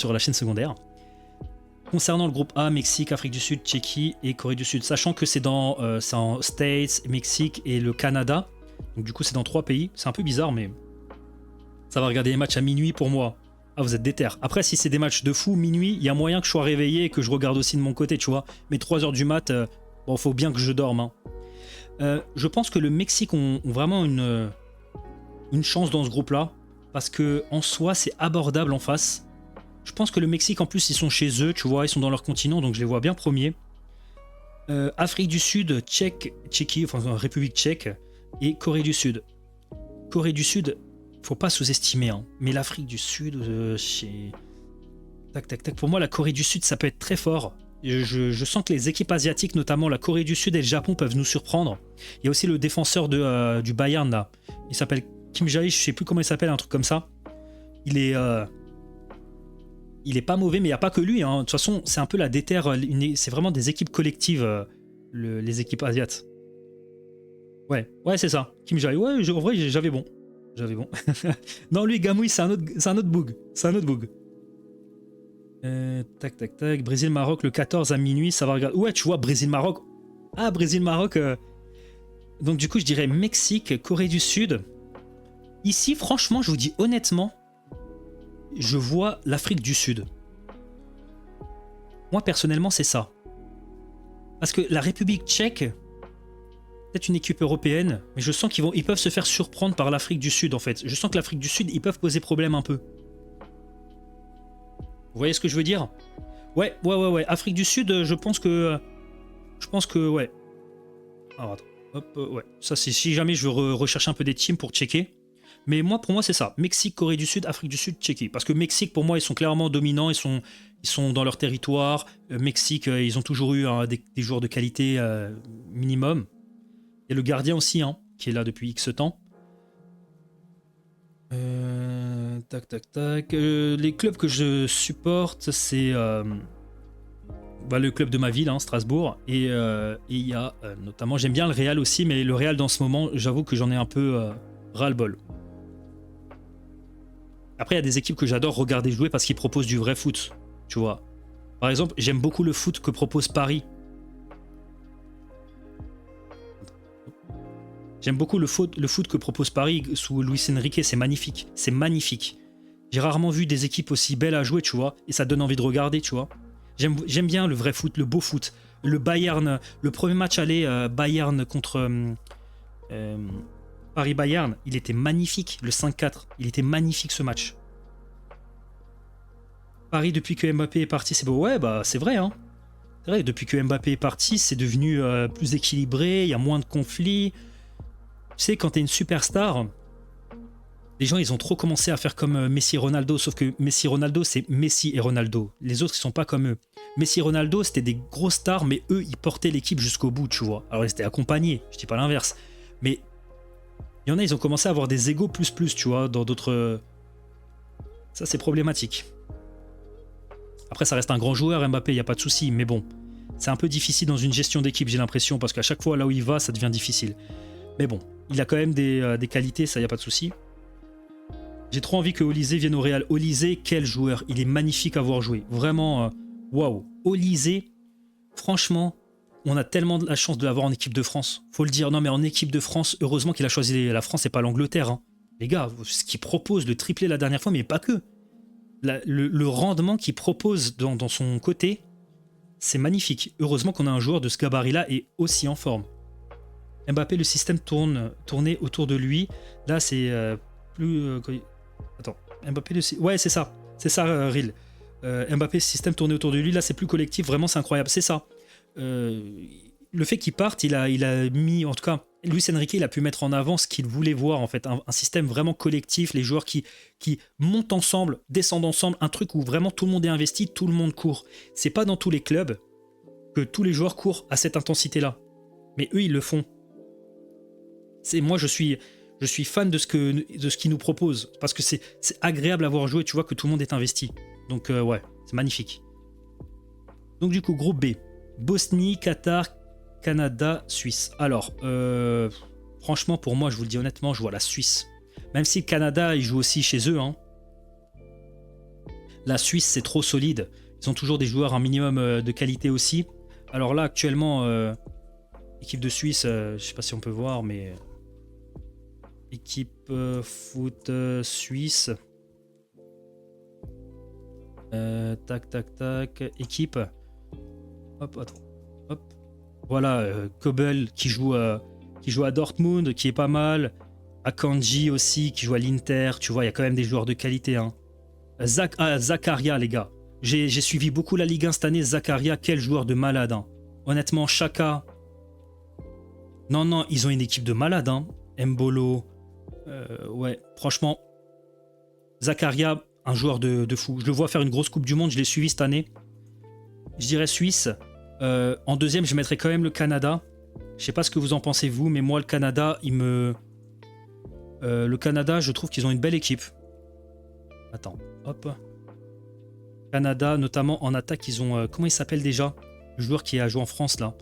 sur la chaîne secondaire. Concernant le groupe A, Mexique, Afrique du Sud, Tchéquie et Corée du Sud, sachant que c'est en States, Mexique et le Canada. Donc du coup c'est dans 3 pays. C'est un peu bizarre mais ça va regarder les matchs à minuit pour moi. Ah, vous êtes déter. Après, si c'est des matchs de fou, minuit, il y a moyen que je sois réveillé et que je regarde aussi de mon côté, tu vois. Mais 3h du mat, bon, faut bien que je dorme. Hein. Je pense que le Mexique ont vraiment une chance dans ce groupe-là. Parce que en soi, c'est abordable en face. Je pense que le Mexique, en plus, ils sont chez eux, tu vois. Ils sont dans leur continent, donc je les vois bien premiers. Afrique du Sud, Tchéquie, enfin République tchèque et Corée du Sud. Corée du Sud... Faut pas sous-estimer, hein. Mais l'Afrique du Sud, tac, tac, tac. Pour moi, la Corée du Sud, ça peut être très fort. Je sens que les équipes asiatiques, notamment la Corée du Sud et le Japon, peuvent nous surprendre. Il y a aussi le défenseur du Bayern, là. Il s'appelle Kim Jae, je sais plus comment il s'appelle, un truc comme ça. Il est pas mauvais, mais il n'y a pas que lui. Hein. De toute façon, c'est un peu la déter. C'est vraiment des équipes collectives, les équipes asiates. Ouais, c'est ça. Kim Jae, ouais, en vrai, j'avais bon. Non, lui, Gamouille, c'est un autre bug. C'est un autre bug. Tac, tac, tac. Brésil-Maroc, le 14 à minuit, ça va regarder. Ouais, tu vois, Brésil-Maroc. Ah, Brésil-Maroc. Donc, du coup, je dirais Mexique, Corée du Sud. Ici, franchement, je vous dis honnêtement, je vois l'Afrique du Sud. Moi, personnellement, c'est ça. Parce que la République tchèque, peut-être une équipe européenne, mais je sens qu'ils peuvent se faire surprendre par l'Afrique du Sud, en fait. Je sens que l'Afrique du Sud, ils peuvent poser problème un peu. Vous voyez ce que je veux dire? Ouais. Afrique du Sud, je pense que, ouais. Alors, attends. Hop, ouais. Ça, c'est si jamais je veux rechercher un peu des teams pour checker. Mais moi, pour moi, c'est ça. Mexique, Corée du Sud, Afrique du Sud, Tchéquie. Parce que Mexique, pour moi, ils sont clairement dominants. Ils sont dans leur territoire. Mexique, ils ont toujours eu des joueurs de qualité minimum. Il y a le gardien aussi, hein, qui est là depuis X temps. Tac, tac, tac. Les clubs que je supporte, c'est le club de ma ville, hein, Strasbourg. Et il y a notamment, j'aime bien le Real aussi, mais le Real dans ce moment, j'avoue que j'en ai un peu ras-le-bol. Après, il y a des équipes que j'adore regarder jouer parce qu'ils proposent du vrai foot, tu vois. Par exemple, j'aime beaucoup le foot que propose Paris. J'aime beaucoup le foot que propose Paris sous Luis Enrique, c'est magnifique. C'est magnifique. J'ai rarement vu des équipes aussi belles à jouer, tu vois, et ça donne envie de regarder, tu vois. J'aime bien le vrai foot, le beau foot. Le Bayern, le premier match aller Bayern contre Paris-Bayern, il était magnifique, le 5-4. Il était magnifique ce match. Paris, depuis que Mbappé est parti, c'est beau. Ouais, bah c'est vrai, hein. C'est vrai, depuis que Mbappé est parti, c'est devenu plus équilibré, il y a moins de conflits. Tu sais, quand t'es une superstar, les gens, ils ont trop commencé à faire comme Messi et Ronaldo, sauf que Messi et Ronaldo, c'est Messi et Ronaldo. Les autres, ils sont pas comme eux. Messi et Ronaldo, c'était des grosses stars, mais eux, ils portaient l'équipe jusqu'au bout, tu vois. Alors, ils étaient accompagnés, je dis pas l'inverse. Mais il y en a, ils ont commencé à avoir des égos plus, tu vois, dans d'autres... Ça, c'est problématique. Après, ça reste un grand joueur, Mbappé, il n'y a pas de souci, mais bon. C'est un peu difficile dans une gestion d'équipe, j'ai l'impression, parce qu'à chaque fois, là où il va, ça devient difficile. Mais bon, il a quand même des qualités, ça y a pas de souci. J'ai trop envie que Olysée vienne au Real. Olysée, quel joueur, il est magnifique à voir jouer. Vraiment, waouh. Olysée, franchement, on a tellement de la chance de l'avoir en équipe de France. Faut le dire, non mais en équipe de France, heureusement qu'il a choisi la France et pas l'Angleterre. Hein. Les gars, ce qu'il propose, le triplé la dernière fois, mais pas que. Le rendement qu'il propose dans son côté, c'est magnifique. Heureusement qu'on a un joueur de ce gabarit-là et aussi en forme. Mbappé, le système tournait autour de lui. Là, c'est plus... Attends, Mbappé, ouais, c'est ça. C'est ça, Ril. Mbappé, le système tournait autour de lui. Là, c'est plus collectif. Vraiment, c'est incroyable. C'est ça. Le fait qu'il parte, il a mis... En tout cas, Luis Enrique, il a pu mettre en avant ce qu'il voulait voir, en fait. Un système vraiment collectif. Les joueurs qui montent ensemble, descendent ensemble. Un truc où vraiment tout le monde est investi, tout le monde court. C'est pas dans tous les clubs que tous les joueurs courent à cette intensité-là. Mais eux, ils le font. Moi, je suis fan de ce qu'ils nous proposent parce que c'est agréable à voir jouer, tu vois que tout le monde est investi. Donc ouais, c'est magnifique. Donc du coup, groupe B, Bosnie, Qatar, Canada, Suisse. Alors, franchement, pour moi, je vous le dis honnêtement, je vois la Suisse. Même si le Canada, ils jouent aussi chez eux. Hein. La Suisse, c'est trop solide. Ils ont toujours des joueurs un minimum de qualité aussi. Alors là, actuellement, équipe de Suisse, je sais pas si on peut voir, mais équipe foot suisse. Tac, tac, tac. Équipe. Hop, attends. Hop. Voilà, Kobel qui joue à Dortmund, qui est pas mal. Akanji aussi, qui joue à l'Inter. Tu vois, il y a quand même des joueurs de qualité. Hein. Zakaria, les gars. J'ai suivi beaucoup la Ligue 1 cette année. Zakaria, quel joueur de malade. Hein. Honnêtement, Chaka. Non, ils ont une équipe de malade. Hein. Mbolo. Ouais, franchement. Zakaria, un joueur de fou. Je le vois faire une grosse Coupe du Monde. Je l'ai suivi cette année. Je dirais Suisse. En deuxième, je mettrais quand même le Canada. Je sais pas ce que vous en pensez, vous, mais moi, le Canada, le Canada, je trouve qu'ils ont une belle équipe. Attends, hop. Canada, notamment en attaque, ils ont... comment il s'appelle déjà? Le joueur qui a joué en France, là.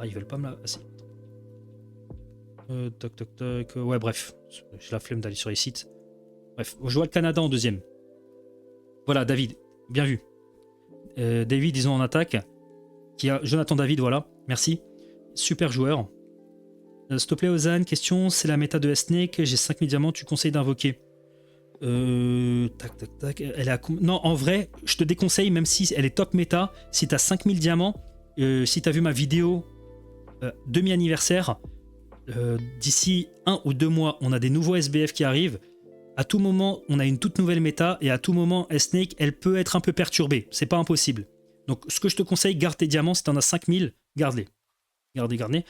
Ils veulent pas me la... Ah, si. Toc, toc, toc. Ouais, bref. J'ai la flemme d'aller sur les sites. Bref, je vois le Canada en deuxième. Voilà, David. Bien vu. David, ils ont en attaque. Qui a Jonathan David, voilà. Merci. Super joueur. S'il te plaît, Ozan, question, c'est la méta de S-Snake. J'ai 5000 diamants, tu conseilles d'invoquer. Tac, tac, tac. Elle a... Non, en vrai, je te déconseille, même si elle est top méta, si t'as 5000 diamants, si t'as vu ma vidéo demi-anniversaire, d'ici 1 ou 2 mois, on a des nouveaux SBF qui arrivent. À tout moment, on a une toute nouvelle méta, et à tout moment, S-Snake, elle peut être un peu perturbée. C'est pas impossible. Donc, ce que je te conseille, garde tes diamants. Si t'en as 5000, garde-les. Gardez.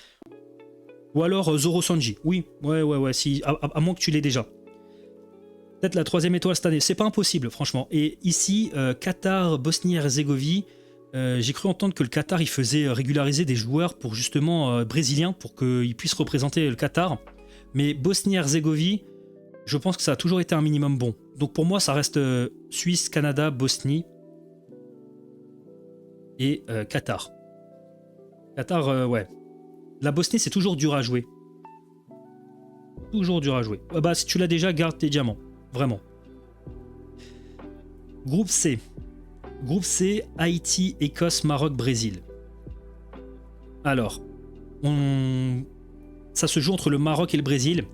Ou alors Zoro Sanji. Oui, ouais. Si, à moins que tu l'aies déjà. Peut-être la 3e étoile cette année. C'est pas impossible, franchement. Et ici, Qatar, Bosnie-Herzégovine, j'ai cru entendre que le Qatar, il faisait régulariser des joueurs pour justement brésiliens, pour qu'ils puissent représenter le Qatar. Mais Bosnie-Herzégovine, je pense que ça a toujours été un minimum bon. Donc pour moi, ça reste Suisse, Canada, Bosnie et Qatar. Qatar, ouais. La Bosnie, c'est toujours dur à jouer. Toujours dur à jouer. Bah, si tu l'as déjà, garde tes diamants. Vraiment. Groupe C. Groupe C, Haïti, Écosse, Maroc, Brésil. Alors, ça se joue entre le Maroc et le Brésil.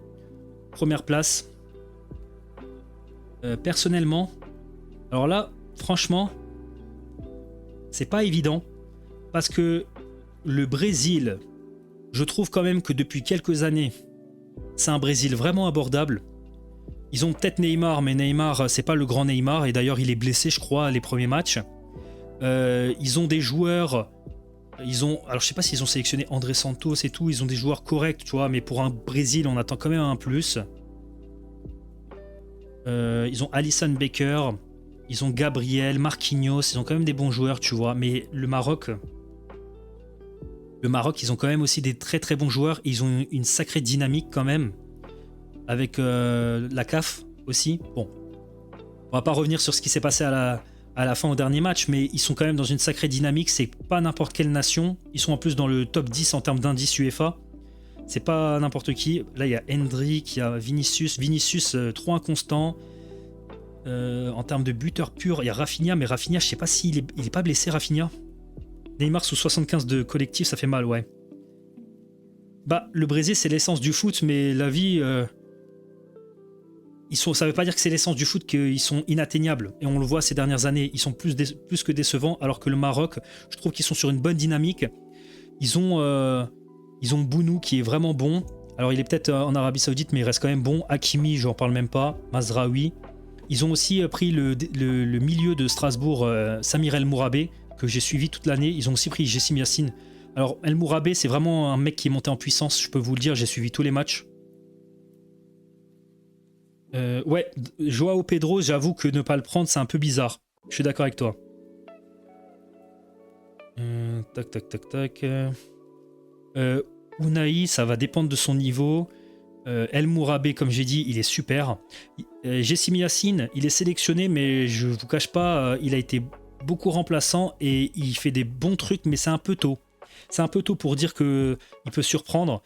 Première place. Personnellement, alors là, franchement, c'est pas évident. Parce que le Brésil, je trouve quand même que depuis quelques années, c'est un Brésil vraiment abordable. Ils ont peut-être Neymar, mais Neymar, c'est pas le grand Neymar. Et d'ailleurs, il est blessé, je crois, les premiers matchs. Ils ont des joueurs... Alors, je sais pas s'ils ont sélectionné André Santos et tout. Ils ont des joueurs corrects, tu vois. Mais pour un Brésil, on attend quand même un plus. Ils ont Alisson Becker. Ils ont Gabriel, Marquinhos. Ils ont quand même des bons joueurs, tu vois. Mais le Maroc, ils ont quand même aussi des très très bons joueurs. Ils ont une sacrée dynamique quand même. Avec la CAF aussi. Bon, on va pas revenir sur ce qui s'est passé à la fin au dernier match, mais ils sont quand même dans une sacrée dynamique. C'est pas n'importe quelle nation. Ils sont en plus dans le top 10 en termes d'indice UEFA. C'est pas n'importe qui. Là, il y a Hendrick, il y a Vinicius. Vinicius, trop inconstant. En termes de buteur pur, il y a Rafinha, mais Rafinha, je sais pas s'il est pas blessé, Rafinha. Neymar sous 75 de collectif, ça fait mal, ouais. Bah, le Brésil, c'est l'essence du foot, mais la vie... ça veut pas dire que c'est l'essence du foot qu'ils sont inatteignables. Et on le voit ces dernières années, ils sont plus que décevants, alors que le Maroc, je trouve qu'ils sont sur une bonne dynamique. Ils ont Bounou qui est vraiment bon. Alors il est peut-être en Arabie Saoudite, mais il reste quand même bon. Hakimi, j'en parle même pas. Mazraoui. Ils ont aussi pris le milieu de Strasbourg, Samir El Mourabé, que j'ai suivi toute l'année. Ils ont aussi pris Jessim Yassine. Alors El Mourabé, c'est vraiment un mec qui est monté en puissance, je peux vous le dire, j'ai suivi tous les matchs. Ouais, Joao Pedro, j'avoue que ne pas le prendre, c'est un peu bizarre. Je suis d'accord avec toi. Tac. Unai, ça va dépendre de son niveau. El Mourabé, comme j'ai dit, il est super. Jessim Yassine, il est sélectionné, mais je vous cache pas, il a été beaucoup remplaçant et il fait des bons trucs, mais c'est un peu tôt. C'est un peu tôt pour dire qu'il peut surprendre.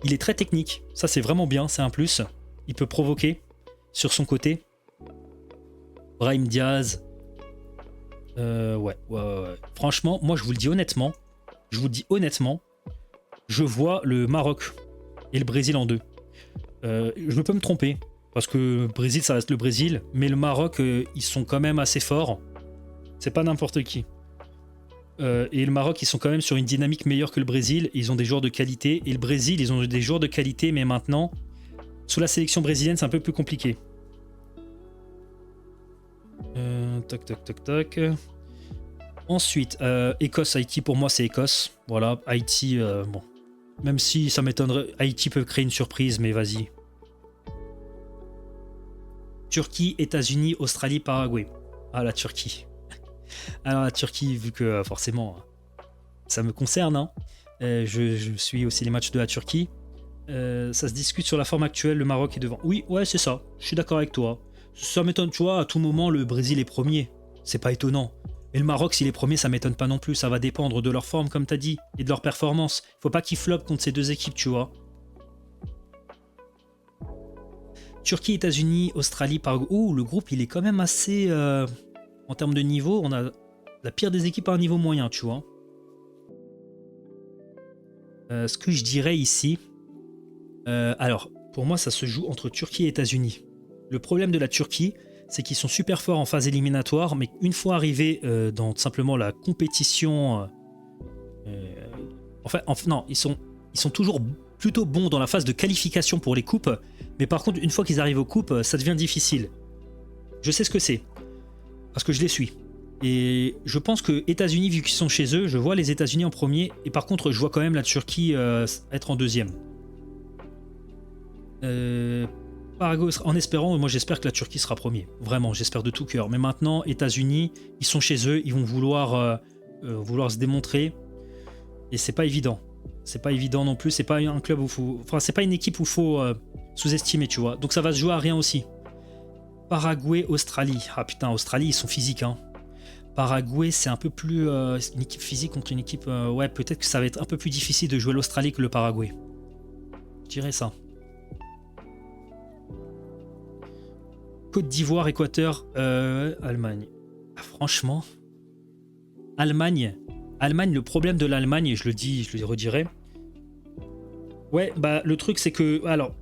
Il est très technique, ça c'est vraiment bien, c'est un plus. Il peut provoquer sur son côté. Brahim Diaz. Ouais. Franchement, moi je vous le dis honnêtement, je vois le Maroc et le Brésil en deux. Je peux me tromper, parce que le Brésil ça reste le Brésil, mais le Maroc ils sont quand même assez forts. C'est pas n'importe qui. Et le Maroc ils sont quand même sur une dynamique meilleure que le Brésil, ils ont des joueurs de qualité, et le Brésil ils ont des joueurs de qualité, mais maintenant, sous la sélection brésilienne c'est un peu plus compliqué. Tac. Ensuite, Écosse-Haïti, pour moi c'est Écosse. Voilà, Haïti, bon. Même si ça m'étonnerait, Haïti peut créer une surprise, mais vas-y. Turquie, États-Unis, Australie, Paraguay. Ah, la Turquie. Alors la Turquie, vu que forcément, ça me concerne, hein. Je suis aussi les matchs de la Turquie. Ça se discute sur la forme actuelle, le Maroc est devant. Oui, ouais, c'est ça, je suis d'accord avec toi. Ça m'étonne, tu vois, à tout moment, le Brésil est premier. C'est pas étonnant. Et le Maroc, s'il est premier, ça m'étonne pas non plus. Ça va dépendre de leur forme, comme t'as dit, et de leur performance. Faut pas qu'ils flopent contre ces deux équipes, tu vois. Turquie, États-Unis, Australie, Paraguay. Ouh, le groupe, il est quand même assez... en termes de niveau, on a la pire des équipes à un niveau moyen, tu vois. Ce que je dirais ici... alors, pour moi, ça se joue entre Turquie et États-Unis. Le problème de la Turquie, c'est qu'ils sont super forts en phase éliminatoire, mais une fois arrivés dans simplement la compétition... non, ils sont toujours plutôt bons dans la phase de qualification pour les coupes, mais par contre, une fois qu'ils arrivent aux coupes, ça devient difficile. Je sais ce que c'est, parce que je les suis. Et je pense que États-Unis, vu qu'ils sont chez eux, je vois les États-Unis en premier, et par contre, je vois quand même la Turquie être en deuxième. Paraguay, en espérant, moi j'espère que la Turquie sera premier. Vraiment, j'espère de tout cœur. Mais maintenant, États-Unis, ils sont chez eux, ils vont vouloir se démontrer. Et c'est pas évident. C'est pas évident non plus. C'est pas un club où faut. Enfin, c'est pas une équipe où faut sous-estimer, tu vois. Donc ça va se jouer à rien aussi. Paraguay, Australie. Ah putain, Australie, ils sont physiques, hein. Paraguay, c'est un peu plus une équipe physique contre une équipe. Ouais, peut-être que ça va être un peu plus difficile de jouer l'Australie que le Paraguay. Je dirais ça. Côte d'Ivoire, Équateur, Allemagne. Ah, franchement, Allemagne, le problème de l'Allemagne, et je le redirai. Ouais, bah le truc c'est que, alors,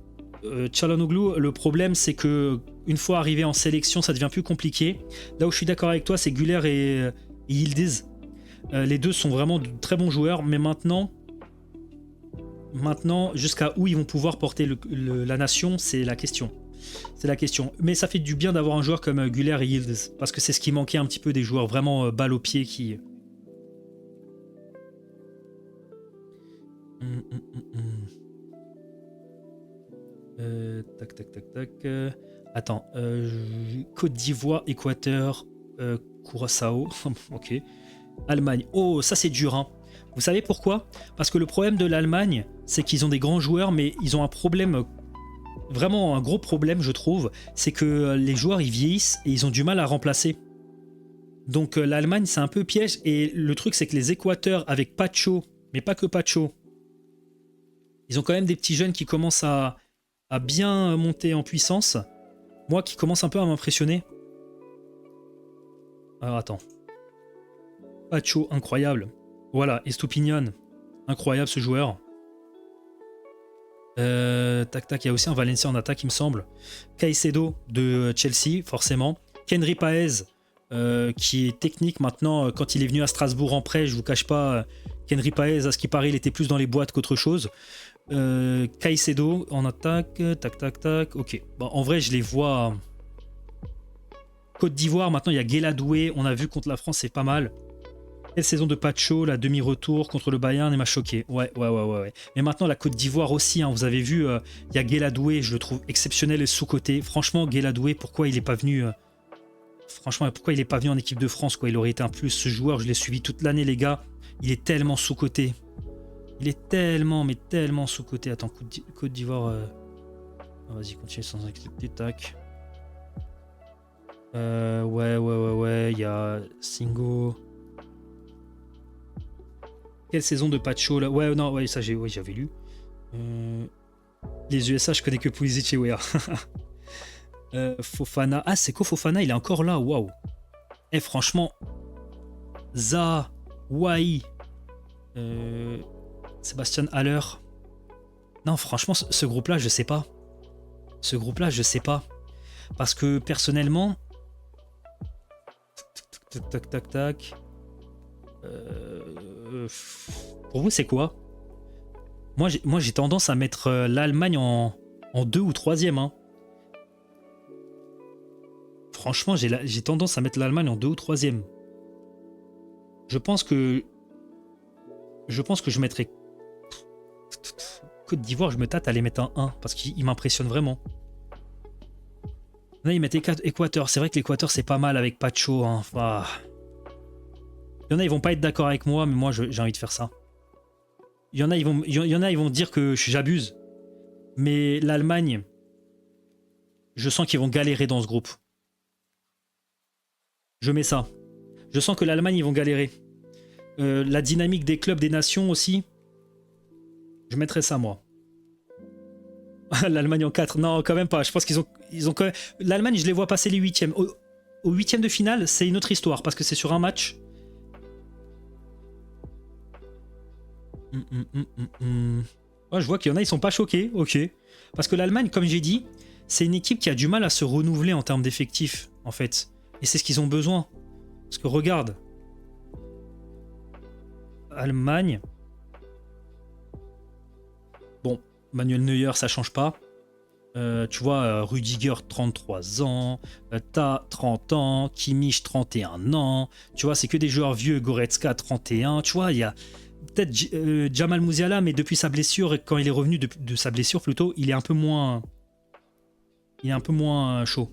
Çalhanoğlu, le problème c'est que une fois arrivé en sélection, ça devient plus compliqué. Là où je suis d'accord avec toi, c'est Güler et Yildiz. Les deux sont vraiment de très bons joueurs, mais maintenant, jusqu'à où ils vont pouvoir porter la nation, c'est la question. C'est la question. Mais ça fait du bien d'avoir un joueur comme Güler et Yildiz, parce que c'est ce qui manquait un petit peu, des joueurs vraiment balle au pied qui... Tac. Attends. Côte d'Ivoire, Équateur, Curaçao. Ok. Allemagne. Oh, ça c'est dur, hein. Vous savez pourquoi? Parce que le problème de l'Allemagne, c'est qu'ils ont des grands joueurs, mais ils ont un problème... Vraiment un gros problème, je trouve, c'est que les joueurs ils vieillissent et ils ont du mal à remplacer. Donc l'Allemagne c'est un peu piège, et le truc c'est que les Équateurs avec Pacho, mais pas que Pacho, ils ont quand même des petits jeunes qui commencent à bien monter en puissance. Moi qui commence un peu à m'impressionner. Alors attends. Pacho, incroyable. Voilà, Estupinian, incroyable ce joueur. Il y a aussi un Valencia en attaque, il me semble. Caicedo de Chelsea, forcément. Kenry Paez, qui est technique maintenant. Quand il est venu à Strasbourg en prêt, je vous cache pas, Kenry Paez, à ce qui paraît, il était plus dans les boîtes qu'autre chose. Caicedo en attaque, tac. Ok, bon, en vrai, je les vois. Côte d'Ivoire, maintenant, il y a Guéladoué. On a vu contre la France, c'est pas mal. Quelle saison de Pacho, la demi-retour contre le Bayern, il m'a choqué. Ouais. Mais maintenant, la Côte d'Ivoire aussi, hein, vous avez vu, il y a Guéladoué, je le trouve exceptionnel et sous-coté. Franchement, Guéladoué, pourquoi il n'est pas venu en équipe de France, quoi. Il aurait été un plus. Ce joueur, je l'ai suivi toute l'année, les gars. Il est tellement sous-coté. Il est tellement sous-coté. Attends, Côte d'Ivoire... Vas-y, continue sans accepter, tac. Ouais, il y a Singo... Quelle saison de Pacho là? Ouais, ça j'avais lu. Les USA, je connais que Pulisic et Weah. Fofana. Ah, Seko Fofana, il est encore là. Waouh. Eh, franchement, Za, Wai, Sébastien Haller. Non, franchement, ce groupe-là, je sais pas. Ce groupe-là, je sais pas. Parce que personnellement. Tac, tac, tac, tac. Pour vous, c'est quoi? Moi, j'ai tendance à mettre l'Allemagne en 2 ou 3e. Hein. Franchement, j'ai tendance à mettre l'Allemagne en 2 ou 3e. Je pense que je mettrais Côte d'Ivoire, je me tâte à les mettre en 1 parce qu'il m'impressionne vraiment. Là, ils mettent Équateur. C'est vrai que l'Équateur, c'est pas mal avec Pacho. Hein. Enfin... Il y en a, ils vont pas être d'accord avec moi, mais moi, j'ai envie de faire ça. Il y en a, ils vont dire que j'abuse. Mais l'Allemagne, je sens qu'ils vont galérer dans ce groupe. Je mets ça. Je sens que l'Allemagne, ils vont galérer. La dynamique des clubs des nations aussi. Je mettrais ça, moi. L'Allemagne en 4. Non, quand même pas. Je pense qu'ils ont quand même... L'Allemagne, je les vois passer les 8e. Au 8e de finale, c'est une autre histoire parce que c'est sur un match. Ouais, je vois qu'il y en a, ils sont pas choqués. Ok. Parce que l'Allemagne, comme j'ai dit, c'est une équipe qui a du mal à se renouveler en termes d'effectifs, en fait. Et c'est ce qu'ils ont besoin. Parce que regarde. Allemagne. Bon, Manuel Neuer, ça change pas. Tu vois, Rudiger, 33 ans. Ta, 30 ans. Kimmich, 31 ans. Tu vois, c'est que des joueurs vieux. Goretzka, 31. Tu vois, il y a peut-être Jamal Musiala, mais depuis sa blessure, quand il est revenu de sa blessure plutôt, il est un peu moins... Il est un peu moins chaud.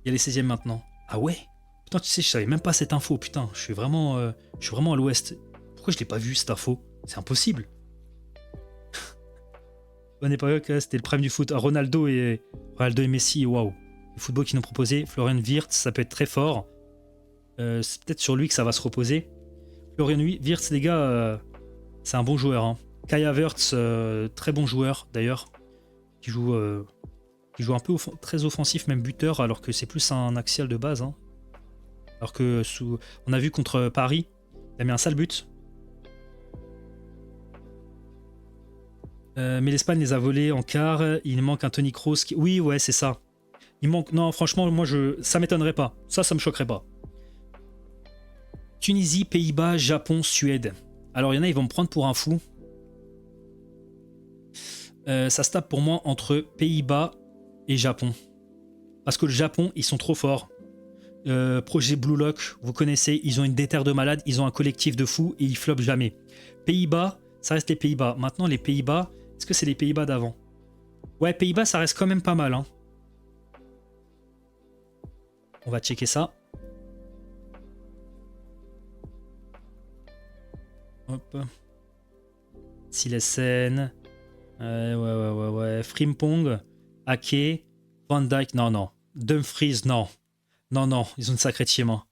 Il y a les 16e maintenant. Ah ouais? Putain, tu sais, je savais même pas cette info. Putain, je suis vraiment à l'ouest. Pourquoi je l'ai pas vu, cette info? C'est impossible. Bonne époque, c'était le prime du foot. Ronaldo et Messi, waouh. Le football qu'ils nous proposaient. Florian Wirtz, ça peut être très fort. C'est peut-être sur lui que ça va se reposer. Florian Wirtz, les gars, c'est un bon joueur. Hein. Kai Havertz, très bon joueur d'ailleurs. Qui joue un peu très offensif, même buteur, alors que c'est plus un axial de base. Hein. Alors que on a vu contre Paris, il a mis un sale but. Mais l'Espagne les a volés en quart. Il manque un Toni Kroos. Oui, ouais, c'est ça. Il manque. Non, franchement, moi, ça m'étonnerait pas. Ça me choquerait pas. Tunisie, Pays-Bas, Japon, Suède. Alors, il y en a, ils vont me prendre pour un fou. Ça se tape pour moi entre Pays-Bas et Japon. Parce que le Japon, ils sont trop forts. Projet Blue Lock, vous connaissez, ils ont une déterre de malade, ils ont un collectif de fous et ils flopent jamais. Pays-Bas, ça reste les Pays-Bas. Maintenant, les Pays-Bas, est-ce que c'est les Pays-Bas d'avant? Ouais, Pays-Bas, ça reste quand même pas mal. Hein. On va checker ça. Hop. Silesen. Ouais. Frimpong. Ake. Van Dijk. Non. Dumfries. Non, ils ont une sacrée team. Hein.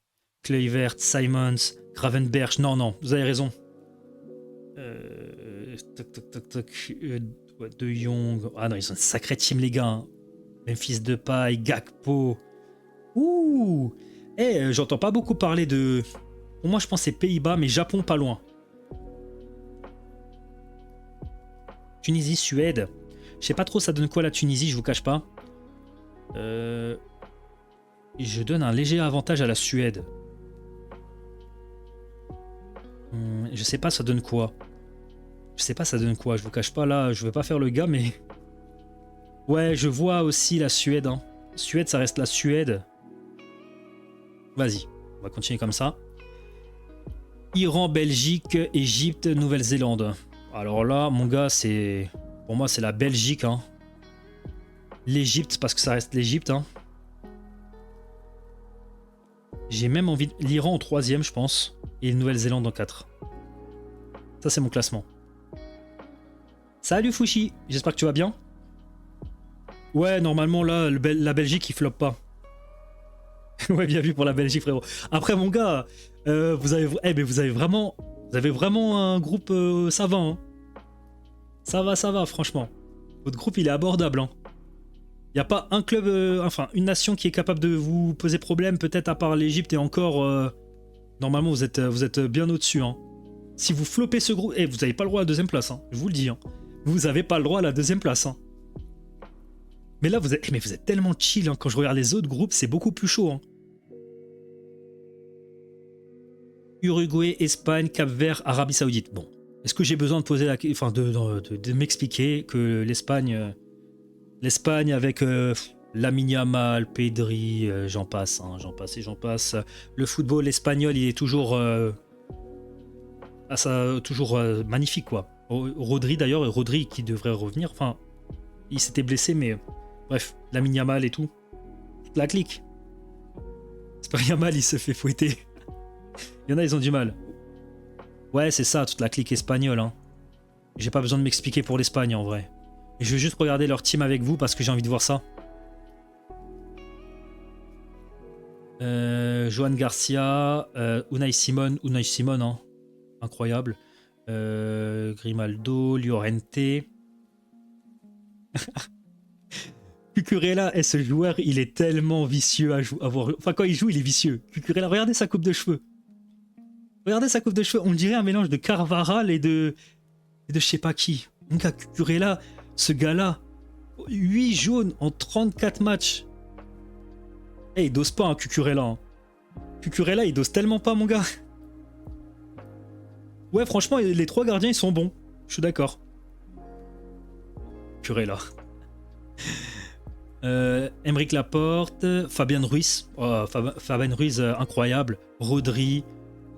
Kluivert, Simons, Gravenberch. Non, vous avez raison. De Jong. Ah non, ils ont une sacrée team, les gars. Hein. Memphis Depay, Gakpo. Ouh. J'entends pas beaucoup parler de... Pour moi, je pense que c'est Pays-Bas, mais Japon pas loin. Tunisie, Suède. Je sais pas trop ça donne quoi la Tunisie, je vous cache pas. Je donne un léger avantage à la Suède. Je sais pas ça donne quoi. Je vous cache pas là, je vais pas faire le gars, mais... Ouais, je vois aussi la Suède. Hein. Suède, ça reste la Suède. Vas-y, on va continuer comme ça. Iran, Belgique, Égypte, Nouvelle-Zélande. Alors là, mon gars, c'est... Pour moi, c'est la Belgique. Hein. L'Égypte, parce que ça reste l'Égypte. Hein. J'ai même envie... L'Iran en 3e, je pense. Et Nouvelle-Zélande en 4. Ça, c'est mon classement. Salut Fouchi, j'espère que tu vas bien. Ouais, normalement, là, la Belgique, il floppe pas. Ouais, bien vu pour la Belgique, frérot. Après, mon gars, vous avez vraiment un groupe savant. Hein. Ça va, franchement. Votre groupe, il est abordable. Hein. n'y a pas un club, enfin une nation qui est capable de vous poser problème, peut-être à part l'Égypte et encore. Normalement, vous êtes bien au-dessus. Hein. Si vous flopez ce groupe, vous n'avez pas le droit à la deuxième place. Hein, je vous le dis. Hein. Vous n'avez pas le droit à la deuxième place. Hein. Mais là, vous êtes tellement chill. Hein. Quand je regarde les autres groupes, c'est beaucoup plus chaud. Hein. Uruguay, Espagne, Cap-Vert, Arabie Saoudite. Bon, est-ce que j'ai besoin de poser de m'expliquer que l'Espagne avec Lamine Yamal, Pedri, j'en passe, hein, j'en passe et j'en passe. Le football espagnol, il est toujours, magnifique quoi. Rodri d'ailleurs, Rodri qui devrait revenir. Enfin, il s'était blessé, mais bref, Lamine Yamal et tout, toute la clique. C'est pas Yamal, il se fait fouetter. Il y en a, ils ont du mal. Ouais, c'est ça, toute la clique espagnole. Hein. J'ai pas besoin de m'expliquer pour l'Espagne en vrai. Et je vais juste regarder leur team avec vous parce que j'ai envie de voir ça. Johan Garcia, Unai Simon, hein. Incroyable. Grimaldo, Llorente. Cucurella, ce joueur, il est tellement vicieux à voir. Enfin, quand il joue, il est vicieux. Cucurella, regardez sa coupe de cheveux. Regardez sa coupe de cheveux. On dirait un mélange de Carvajal et de je sais pas qui. Mon gars, Cucurella, ce gars-là, 8 jaunes en 34 matchs. Il dose pas, hein, Cucurella. Hein. Cucurella, il dose tellement pas, mon gars. Ouais, franchement, les 3 gardiens, ils sont bons. Je suis d'accord. Cucurella. Aymeric Laporte, Fabien Ruiz. Oh, Fabien Ruiz, incroyable. Rodri,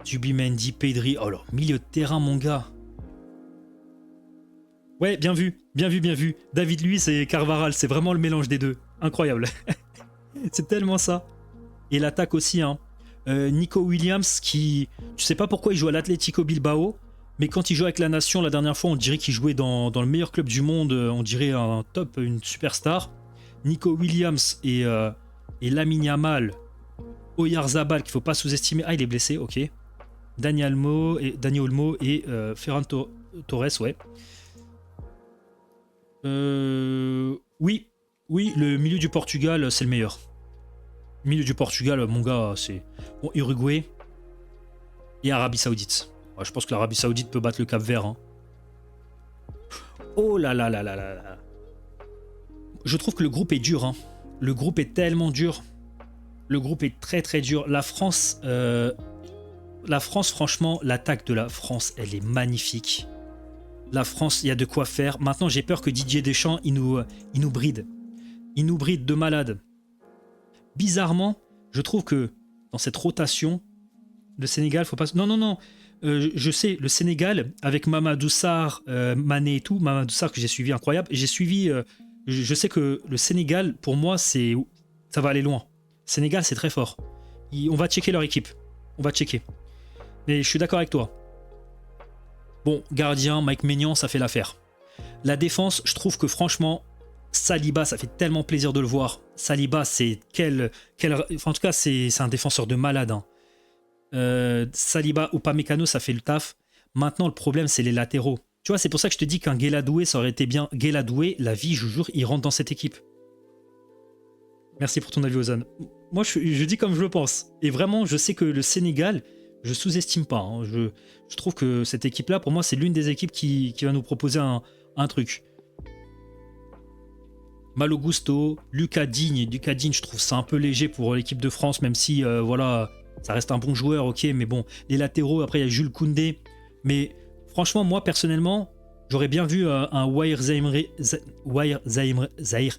Zubimendi, Pedri. Oh là, milieu de terrain, mon gars. Ouais, bien vu. David Luiz et Carvajal, c'est vraiment le mélange des deux. Incroyable. C'est tellement ça. Et l'attaque aussi, hein. Nico Williams qui... Je sais pas pourquoi il joue à l'Atlético Bilbao, mais quand il joue avec la Nation la dernière fois, on dirait qu'il jouait dans le meilleur club du monde, on dirait un top, une superstar. Nico Williams et Lamine Yamal, Oyarzabal qu'il faut pas sous-estimer. Ah, il est blessé, ok. Dani Olmo et Ferran Torres, ouais. Oui, le milieu du Portugal, c'est le meilleur. Milieu du Portugal, mon gars, c'est... Bon, Uruguay et Arabie Saoudite. Ouais, je pense que l'Arabie Saoudite peut battre le Cap-Vert. Hein. Oh là là là là là là. Je trouve que le groupe est dur. Hein. Le groupe est tellement dur. Le groupe est très très dur. La France, franchement, l'attaque de la France, elle est magnifique. La France, il y a de quoi faire. Maintenant, j'ai peur que Didier Deschamps, il nous bride. Il nous bride de malade. Bizarrement, je trouve que dans cette rotation, le Sénégal, faut pas... Non. Je sais, le Sénégal, avec Mamadou Sarr, Mané et tout, Mamadou Sarr que j'ai suivi, incroyable. J'ai suivi... je sais que le Sénégal, pour moi, ça va aller loin. Sénégal, c'est très fort. On va checker leur équipe. On va checker. Mais je suis d'accord avec toi. Bon, gardien, Mike Maignan, ça fait l'affaire. La défense, je trouve que franchement, Saliba, ça fait tellement plaisir de le voir. Saliba, c'est en tout cas, c'est un défenseur de malade. Hein. Saliba ou Upamecano, ça fait le taf. Maintenant, le problème, c'est les latéraux. Tu vois, c'est pour ça que je te dis qu'un Guéladoué, ça aurait été bien. Guéladoué, la vie, je vous jure, il rentre dans cette équipe. Merci pour ton avis, Ozan. Moi, je dis comme je le pense. Et vraiment, je sais que le Sénégal, je sous-estime pas. Hein. Je trouve que cette équipe-là, pour moi, c'est l'une des équipes qui va nous proposer un truc. Malo Gusto, Lucas Digne, je trouve ça un peu léger pour l'équipe de France, même si voilà, ça reste un bon joueur, ok, mais bon, les latéraux, après il y a Jules Koundé, mais franchement, moi personnellement, j'aurais bien vu un Zahir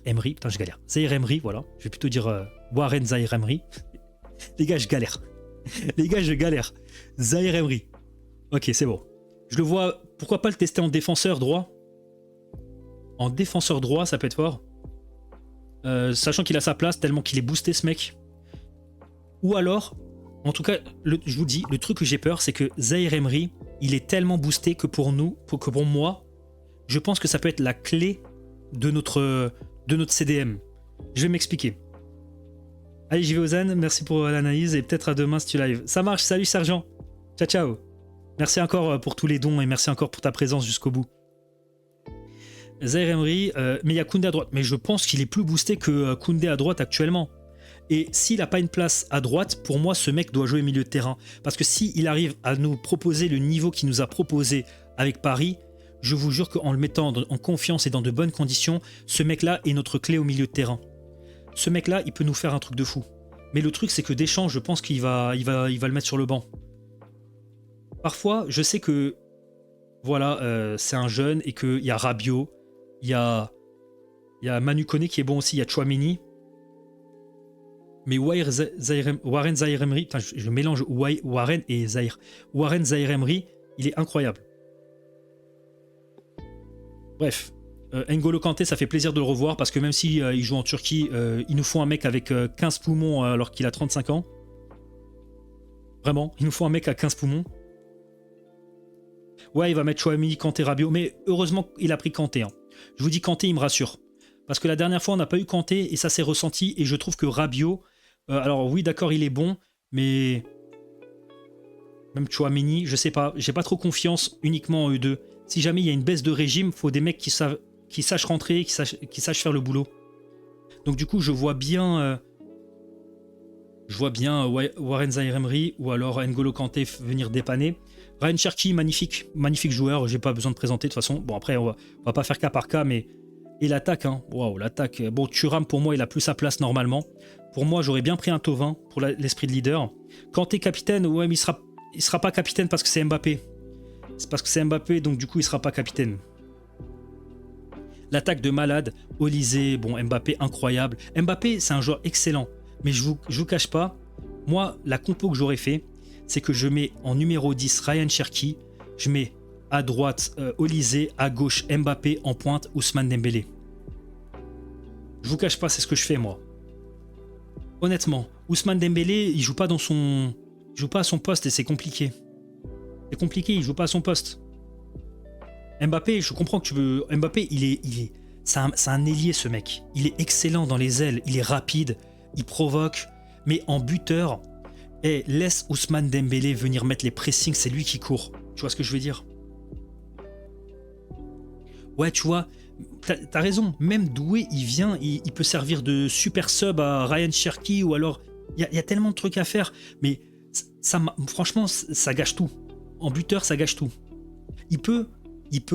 Emery, putain je galère, Zahir Emery, voilà, je vais plutôt dire Warren Zahir Emery. Les gars, je galère. Zahir Emery. Ok, c'est bon. Je le vois, pourquoi pas le tester en défenseur droit? En défenseur droit, ça peut être fort. Sachant qu'il a sa place, tellement qu'il est boosté ce mec. Ou alors, en tout cas, je vous dis, le truc que j'ai peur, c'est que Zahir Emery, il est tellement boosté que pour moi, je pense que ça peut être la clé de notre CDM. Je vais m'expliquer. Allez, j'y vais Ozan, merci pour l'analyse et peut-être à demain si tu live. Ça marche, salut Sergent. Ciao. Merci encore pour tous les dons et merci encore pour ta présence jusqu'au bout. Zaïre Emery, mais il y a Koundé à droite. Mais je pense qu'il est plus boosté que Koundé à droite actuellement. Et s'il n'a pas une place à droite, pour moi, ce mec doit jouer milieu de terrain. Parce que s'il arrive à nous proposer le niveau qu'il nous a proposé avec Paris, je vous jure qu'en le mettant en confiance et dans de bonnes conditions, ce mec-là est notre clé au milieu de terrain. Ce mec-là, il peut nous faire un truc de fou. Mais le truc, c'est que Deschamps, je pense qu'il va le mettre sur le banc. Parfois, je sais que voilà, c'est un jeune et qu'il y a Rabiot, il y a Manu Koné qui est bon aussi, il y a Tchouaméni. Mais Warren Zaïre Emery, je mélange Warren et Zaïre. Warren Zaïre Emery, il est incroyable. Bref, N'Golo Kanté, ça fait plaisir de le revoir parce que même si il joue en Turquie, ils nous font un mec avec 15 poumons alors qu'il a 35 ans. Vraiment, il nous faut un mec à 15 poumons. Ouais, il va mettre Tchouaméni, Kanté, Rabiot, mais heureusement il a pris Kanté. Hein. Je vous dis Kanté, il me rassure. Parce que la dernière fois, on n'a pas eu Kanté et ça s'est ressenti. Et je trouve que Rabiot, alors oui, d'accord, il est bon, mais même Tchouaméni, je sais pas, j'ai pas trop confiance uniquement en eux deux. Si jamais il y a une baisse de régime, il faut des mecs qui sachent rentrer, qui sachent faire le boulot. Donc du coup, je vois bien Warren Zaïre Emery ou alors N'Golo Kanté venir dépanner. Ryan Cherki, magnifique joueur, j'ai pas besoin de présenter de toute façon. Bon après, on va pas faire cas par cas, mais et l'attaque, hein. Waouh, l'attaque. Bon, Thuram pour moi, il a plus sa place normalement. Pour moi, j'aurais bien pris un Thauvin pour l'esprit de leader. Kanté capitaine, ouais, mais il sera pas capitaine parce que c'est Mbappé. C'est parce que c'est Mbappé, donc du coup, il sera pas capitaine. L'attaque de malade, Olysée, bon, Mbappé, incroyable. Mbappé, c'est un joueur excellent, mais je vous cache pas, moi, la compo que j'aurais fait, c'est que je mets en numéro 10 Ryan Cherki, je mets à droite Olysée, à gauche Mbappé, en pointe Ousmane Dembélé. Je vous cache pas, c'est ce que je fais moi. Honnêtement, Ousmane Dembélé, il joue pas à son poste et c'est compliqué. C'est compliqué, il joue pas à son poste. Mbappé, je comprends que tu veux. Mbappé, c'est un ailier ce mec. Il est excellent dans les ailes, il est rapide, il provoque, mais en buteur, laisse Ousmane Dembélé venir mettre les pressings, c'est lui qui court. Tu vois ce que je veux dire? Ouais, tu vois, t'as raison, même Doué, il vient, il peut servir de super sub à Ryan Cherki ou alors, il y a tellement de trucs à faire, mais franchement, ça gâche tout. En buteur, ça gâche tout. Il peut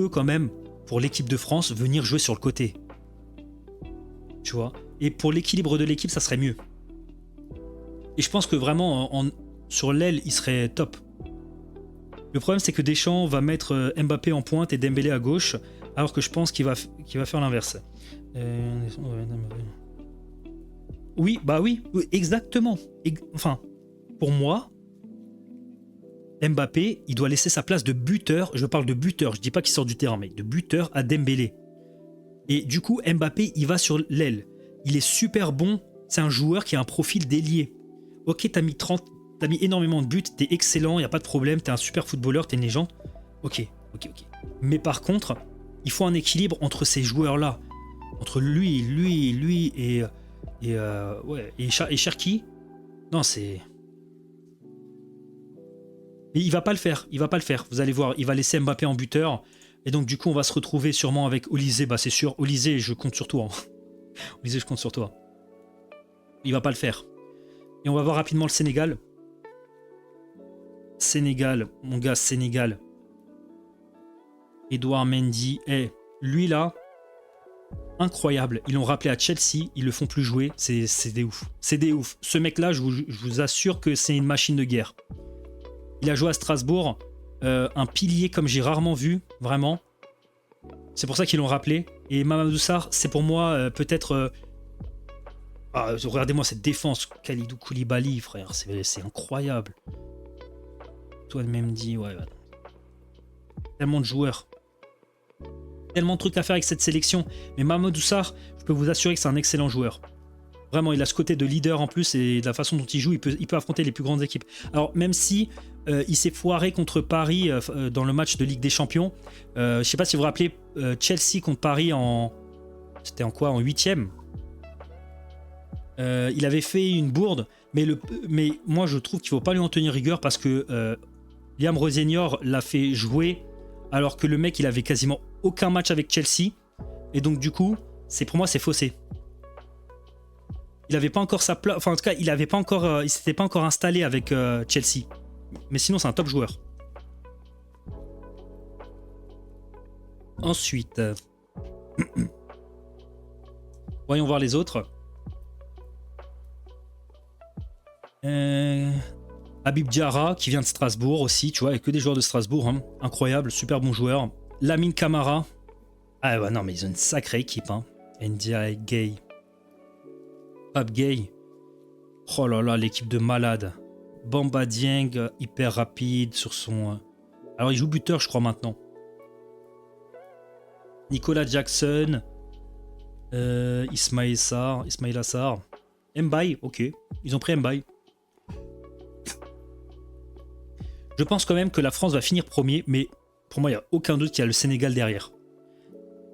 quand même, pour l'équipe de France, venir jouer sur le côté. Tu vois? Et pour l'équilibre de l'équipe, ça serait mieux. Et je pense que vraiment, sur l'aile, il serait top. Le problème, c'est que Deschamps va mettre Mbappé en pointe et Dembélé à gauche, alors que je pense qu'il va faire l'inverse. Oui, bah oui, exactement. Enfin, pour moi, Mbappé, il doit laisser sa place de buteur. Je parle de buteur, je dis pas qu'il sort du terrain, mais de buteur à Dembélé. Et du coup, Mbappé, il va sur l'aile. Il est super bon. C'est un joueur qui a un profil d'ailier. Ok, t'as mis énormément de buts, t'es excellent, y a pas de problème, t'es un super footballeur, t'es une légende. Ok. Mais par contre, il faut un équilibre entre ces joueurs-là. Entre lui et Cherki. Non, c'est... Mais il va pas le faire. Vous allez voir, il va laisser Mbappé en buteur. Et donc, du coup, on va se retrouver sûrement avec Olysée. Bah, c'est sûr. Olysée, je compte sur toi. Olysée, je compte sur toi. Il va pas le faire. Et on va voir rapidement le Sénégal. Sénégal, mon gars, Sénégal. Edouard Mendy. Lui, là, incroyable. Ils l'ont rappelé à Chelsea. Ils le font plus jouer. C'est des ouf. C'est des ouf. Ce mec-là, je vous assure que c'est une machine de guerre. Il a joué à Strasbourg, un pilier comme j'ai rarement vu, vraiment. C'est pour ça qu'ils l'ont rappelé. Et Mamadou Sarr, c'est pour moi peut-être... regardez-moi cette défense, Kalidou Koulibaly, frère, c'est incroyable. Toi de même dit, ouais. Tellement de joueurs. Tellement de trucs à faire avec cette sélection. Mais Mamadou Sarr, je peux vous assurer que c'est un excellent joueur. Vraiment, il a ce côté de leader en plus et de la façon dont il joue, il peut affronter les plus grandes équipes. Alors, même si il s'est foiré contre Paris dans le match de Ligue des Champions, je ne sais pas si vous vous rappelez, Chelsea contre Paris c'était en quoi? En 8e. Il avait fait une bourde, mais moi je trouve qu'il ne faut pas lui en tenir rigueur parce que Liam Rosenior l'a fait jouer alors que le mec il avait quasiment aucun match avec Chelsea. Et donc du coup, pour moi c'est faussé. Il avait pas encore sa place, enfin en tout cas il avait pas encore, il s'était pas encore installé avec Chelsea. Mais sinon c'est un top joueur. Ensuite, voyons voir les autres. Habib Diarra qui vient de Strasbourg aussi, tu vois, avec que des joueurs de Strasbourg, hein. Incroyable, super bon joueur. Lamine Camara. Ah ouais, non mais ils ont une sacrée équipe, hein. NDI Gay. Pape Gay. Oh là là, l'équipe de malade. Bamba Dieng, hyper rapide sur son... Alors il joue buteur je crois maintenant. Nicolas Jackson. Ismail Assar. Mbaye, ok. Ils ont pris Mbaye. Je pense quand même que la France va finir premier, mais pour moi, il n'y a aucun doute qu'il y a le Sénégal derrière.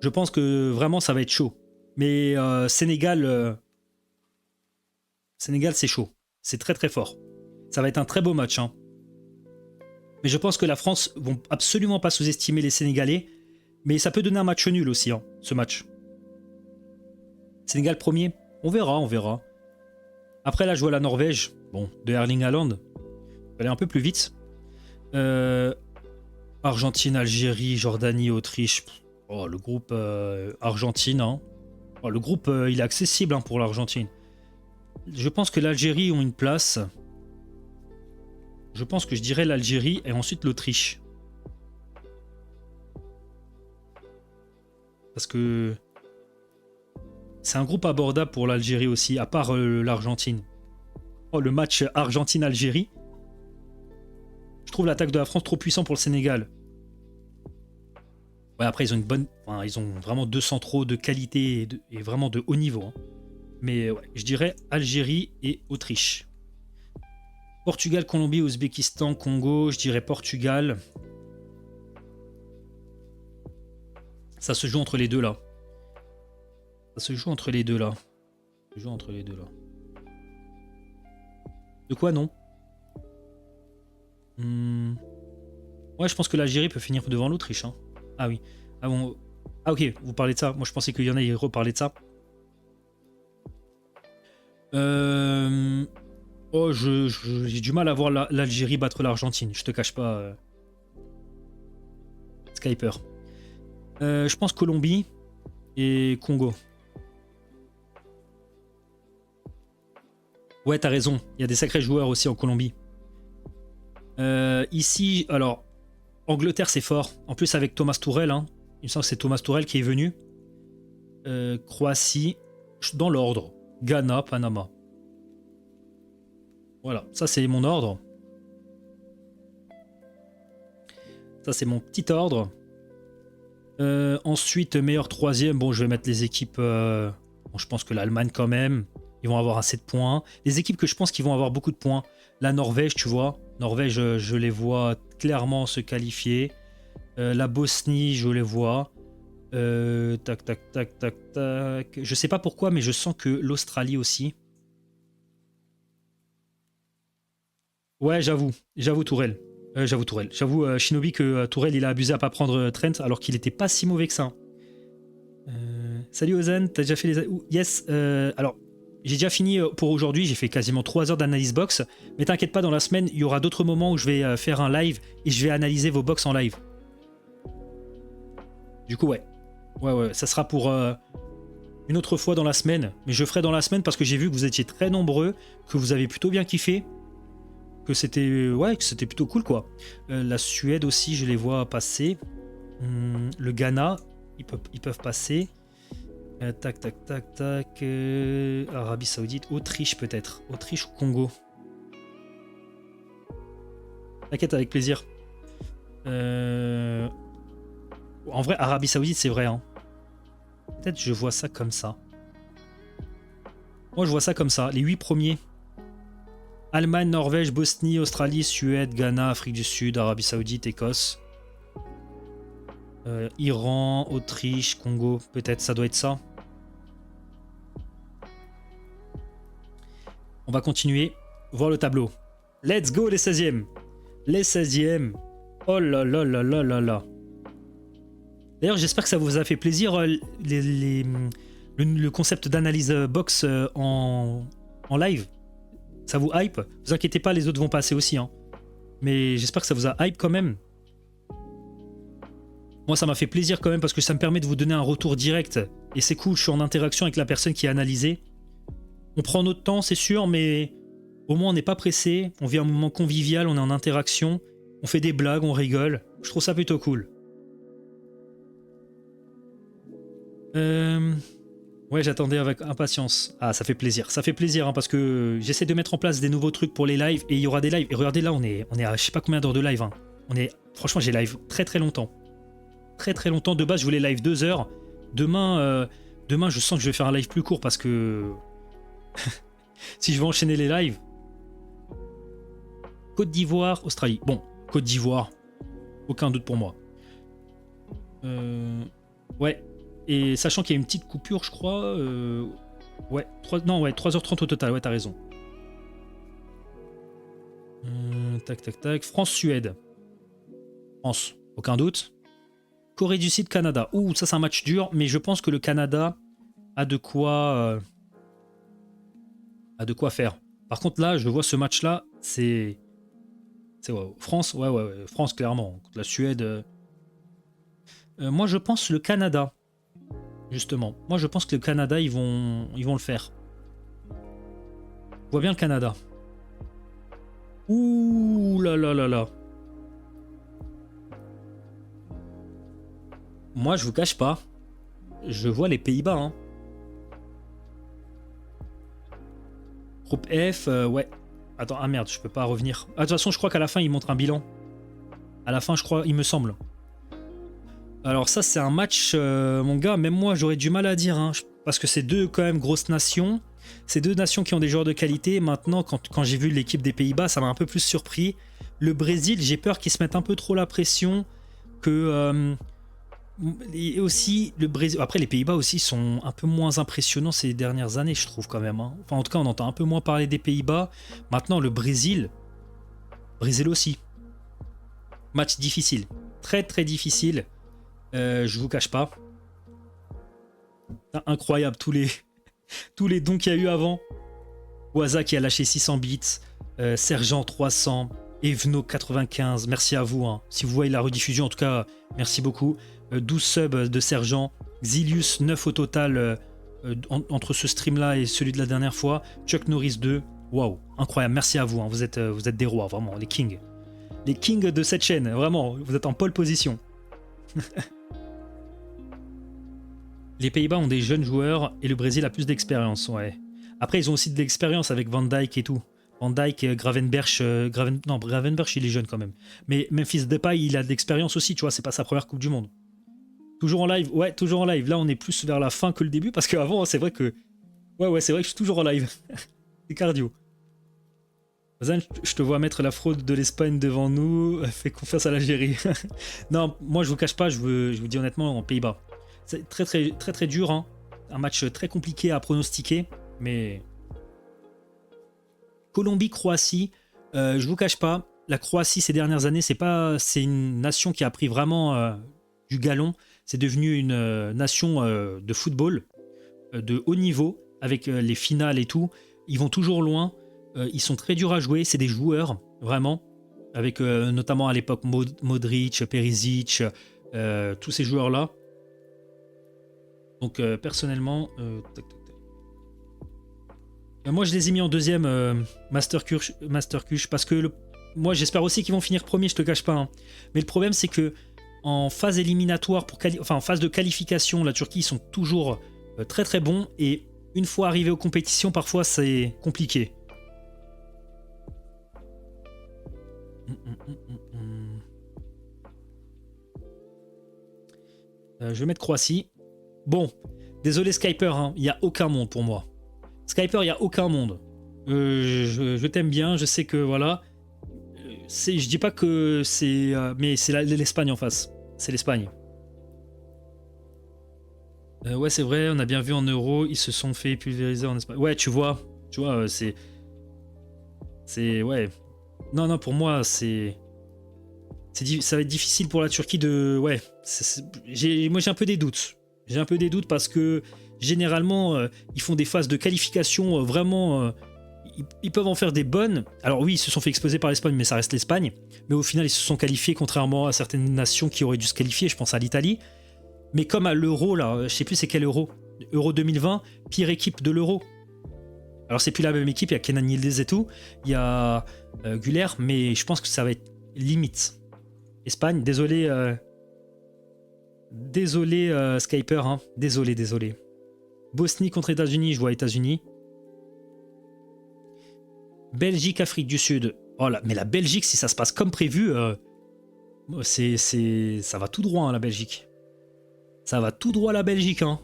Je pense que vraiment, ça va être chaud. Mais Sénégal, c'est chaud. C'est très très fort. Ça va être un très beau match, hein. Mais je pense que la France ne vont absolument pas sous-estimer les Sénégalais. Mais ça peut donner un match nul aussi, hein, ce match. Sénégal premier, on verra, on verra. Après là, je vois la Norvège, bon, de Erling Haaland. Il va aller un peu plus vite. Argentine, Algérie, Jordanie, Autriche. Oh, le groupe Argentine, hein. Oh, le groupe, il est accessible, hein, pour l'Argentine. Je pense que l'Algérie ont une place. Je pense que je dirais l'Algérie et ensuite l'Autriche. Parce que c'est un groupe abordable pour l'Algérie aussi, à part l'Argentine. Oh, le match Argentine-Algérie. Je trouve l'attaque de la France trop puissant pour le Sénégal. Ouais, après, ils ont une bonne... Enfin, ils ont vraiment deux centraux de qualité et vraiment de haut niveau, hein. Mais ouais, je dirais Algérie et Autriche. Portugal, Colombie, Ouzbékistan, Congo. Je dirais Portugal. Ça se joue entre les deux là. Ça se joue entre les deux là. Ça se joue entre les deux là. De quoi non? Ouais, je pense que l'Algérie peut finir devant l'Autriche, hein. Ah oui. Ah bon. Ah ok, vous parlez de ça. Moi je pensais qu'il y en a qui reparlaient de ça. Oh, j'ai du mal à voir l'Algérie battre l'Argentine. Je te cache pas. Skyper. Je pense Colombie et Congo. Ouais, t'as raison. Il y a des sacrés joueurs aussi en Colombie. Ici, alors, Angleterre, c'est fort. En plus, avec Thomas Tuchel, hein. Il me semble que c'est Thomas Tuchel qui est venu. Croatie, dans l'ordre. Ghana, Panama. Voilà, ça c'est mon ordre. Ça c'est mon petit ordre. Ensuite, meilleur troisième. Bon, je vais mettre les équipes... Bon, je pense que l'Allemagne quand même. Ils vont avoir assez de points. Les équipes que je pense qu'ils vont avoir beaucoup de points. La Norvège, tu vois. Norvège, je les vois clairement se qualifier. La Bosnie, je les vois. Tac, tac, tac, tac, tac. Je sais pas pourquoi, mais je sens que l'Australie aussi. Ouais, j'avoue Tourelle. J'avoue Shinobi que Tourelle il a abusé à pas prendre Trent alors qu'il était pas si mauvais que ça. Salut Ozan, t'as déjà fait les... Yes, alors j'ai déjà fini pour aujourd'hui, j'ai fait quasiment 3 heures d'analyse box, mais t'inquiète pas, dans la semaine, il y aura d'autres moments où je vais faire un live et je vais analyser vos box en live. Du coup, ouais, ça sera pour une autre fois dans la semaine, mais je ferai dans la semaine parce que j'ai vu que vous étiez très nombreux, que vous avez plutôt bien kiffé. Que c'était plutôt cool quoi. La Suède aussi, je les vois passer. Le Ghana, ils peuvent passer. Tac. Arabie Saoudite, Autriche peut-être. Autriche ou Congo. T'inquiète, avec plaisir. En vrai, Arabie Saoudite, c'est vrai, hein. Peut-être je vois ça comme ça. Moi, je vois ça comme ça. Les 8 premiers. Allemagne, Norvège, Bosnie, Australie, Suède, Ghana, Afrique du Sud, Arabie Saoudite, Écosse. Iran, Autriche, Congo, peut-être, ça doit être ça. On va continuer, voir le tableau. Let's go les 16e. Les 16e. Oh là là là là là là. D'ailleurs, j'espère que ça vous a fait plaisir le concept d'analyse box en live. Ça vous hype? Vous inquiétez pas, les autres vont passer aussi. Hein. Mais j'espère que ça vous a hype quand même. Moi, ça m'a fait plaisir quand même parce que ça me permet de vous donner un retour direct. Et c'est cool, je suis en interaction avec la personne qui est analysée. On prend notre temps, c'est sûr, mais au moins on n'est pas pressé. On vit un moment convivial, on est en interaction. On fait des blagues, on rigole. Je trouve ça plutôt cool. Ouais, j'attendais avec impatience. Ah, ça fait plaisir. Ça fait plaisir hein, parce que j'essaie de mettre en place des nouveaux trucs pour les lives et il y aura des lives. Et regardez là, on est à je sais pas combien d'heures de live. Hein. Franchement, j'ai live très très longtemps. Très très longtemps. De base, je voulais live 2 heures. Demain, je sens que je vais faire un live plus court parce que si je vais enchaîner les lives. Côte d'Ivoire, Australie. Bon, Côte d'Ivoire, aucun doute pour moi. Ouais. Et sachant qu'il y a une petite coupure, je crois. Ouais, 3h30 au total, ouais, t'as raison. Tac, tac, tac. France-Suède. France, aucun doute. Corée du Sud, Canada. Ouh, ça c'est un match dur, mais je pense que le Canada a de quoi faire. Par contre, là, je vois ce match-là, c'est ouais. France, ouais, France, clairement. Contre la Suède. Moi, je pense le Canada. Justement. Moi, je pense que le Canada, ils vont le faire. Je vois bien le Canada. Ouh là là là là. Moi, je vous cache pas. Je vois les Pays-Bas. Hein. Groupe F, ouais. Attends, ah merde, je peux pas revenir. Ah, de toute façon, je crois qu'à la fin, ils montrent un bilan. À la fin, je crois, il me semble. Alors ça, c'est un match, mon gars, même moi, j'aurais du mal à dire. Hein, parce que c'est deux, quand même, grosses nations. C'est deux nations qui ont des joueurs de qualité. Maintenant, quand j'ai vu l'équipe des Pays-Bas, ça m'a un peu plus surpris. Le Brésil, j'ai peur qu'ils se mettent un peu trop la pression. Et aussi, le Brésil. Après, les Pays-Bas aussi sont un peu moins impressionnants ces dernières années, je trouve, quand même. Hein. Enfin, en tout cas, on entend un peu moins parler des Pays-Bas. Maintenant, le Brésil aussi. Match difficile. Très, très difficile. Je vous cache pas. Incroyable, tous les dons qu'il y a eu avant. Waza qui a lâché 600 bits. Sergent 300. Evno 95. Merci à vous. Hein. Si vous voyez la rediffusion, en tout cas, merci beaucoup. 12 subs de Sergent. Xilius 9 au total entre ce stream-là et celui de la dernière fois. Chuck Norris 2. Waouh, incroyable. Merci à vous. Hein. Vous êtes des rois, vraiment, les kings. Les kings de cette chaîne, vraiment. Vous êtes en pole position. Les Pays-Bas ont des jeunes joueurs et le Brésil a plus d'expérience, ouais. Après, ils ont aussi de l'expérience avec Van Dijk et tout. Van Dijk, Gravenberch, non, Gravenberch, il est jeune quand même. Mais Memphis Depay, il a de l'expérience aussi, tu vois, c'est pas sa première Coupe du Monde. Toujours en live, ouais, toujours en live. Là, on est plus vers la fin que le début parce qu'avant, c'est vrai que. Ouais, c'est vrai que je suis toujours en live. C'est cardio. Zan, je te vois mettre la fraude de l'Espagne devant nous. Fais confiance à l'Algérie. Non, moi, je vous cache pas, je vous dis honnêtement, en Pays-Bas. C'est très, très, très, très dur. Hein. Un match très compliqué à pronostiquer. Mais. Colombie-Croatie, je vous cache pas. La Croatie, ces dernières années, c'est une nation qui a pris vraiment du galon. C'est devenu une nation de football de haut niveau avec les finales et tout. Ils vont toujours loin. Ils sont très durs à jouer. C'est des joueurs, vraiment. Avec notamment à l'époque Modric, Perisic, tous ces joueurs-là. Donc personnellement... moi, je les ai mis en deuxième Master Kush parce que moi, j'espère aussi qu'ils vont finir premier, je te cache pas. Hein. Mais le problème, c'est que en phase éliminatoire, en phase de qualification, la Turquie, ils sont toujours très très bons. Et une fois arrivés aux compétitions, parfois, c'est compliqué. Je vais mettre Croatie. Bon, désolé Skyper, il n'y a aucun monde pour moi. Skyper, il n'y a aucun monde. Je t'aime bien, je sais que voilà. Je dis pas que c'est. Mais c'est l'Espagne en face. C'est l'Espagne. Ouais, c'est vrai, on a bien vu en Euro, ils se sont fait pulvériser en Espagne. Ouais, tu vois, c'est. Ouais. Non, pour moi, c'est. Ça va être difficile pour la Turquie de... Ouais, moi j'ai un peu des doutes. J'ai un peu des doutes parce que généralement, ils font des phases de qualification vraiment... ils peuvent en faire des bonnes. Alors oui, ils se sont fait exploser par l'Espagne, mais ça reste l'Espagne. Mais au final, ils se sont qualifiés, contrairement à certaines nations qui auraient dû se qualifier. Je pense à l'Italie. Mais comme à l'Euro, là, je sais plus c'est quel Euro. Euro 2020, pire équipe de l'Euro. Alors c'est plus la même équipe, il y a Kenan Yildiz et tout. Il y a Güler, mais je pense que ça va être limite. Espagne, désolé... Désolé Skyper, hein. Désolé. Bosnie contre États-Unis, je vois États-Unis. Belgique, Afrique du Sud. Oh là, mais la Belgique, si ça se passe comme prévu, ça va tout droit, hein, la Belgique. Ça va tout droit, la Belgique, hein.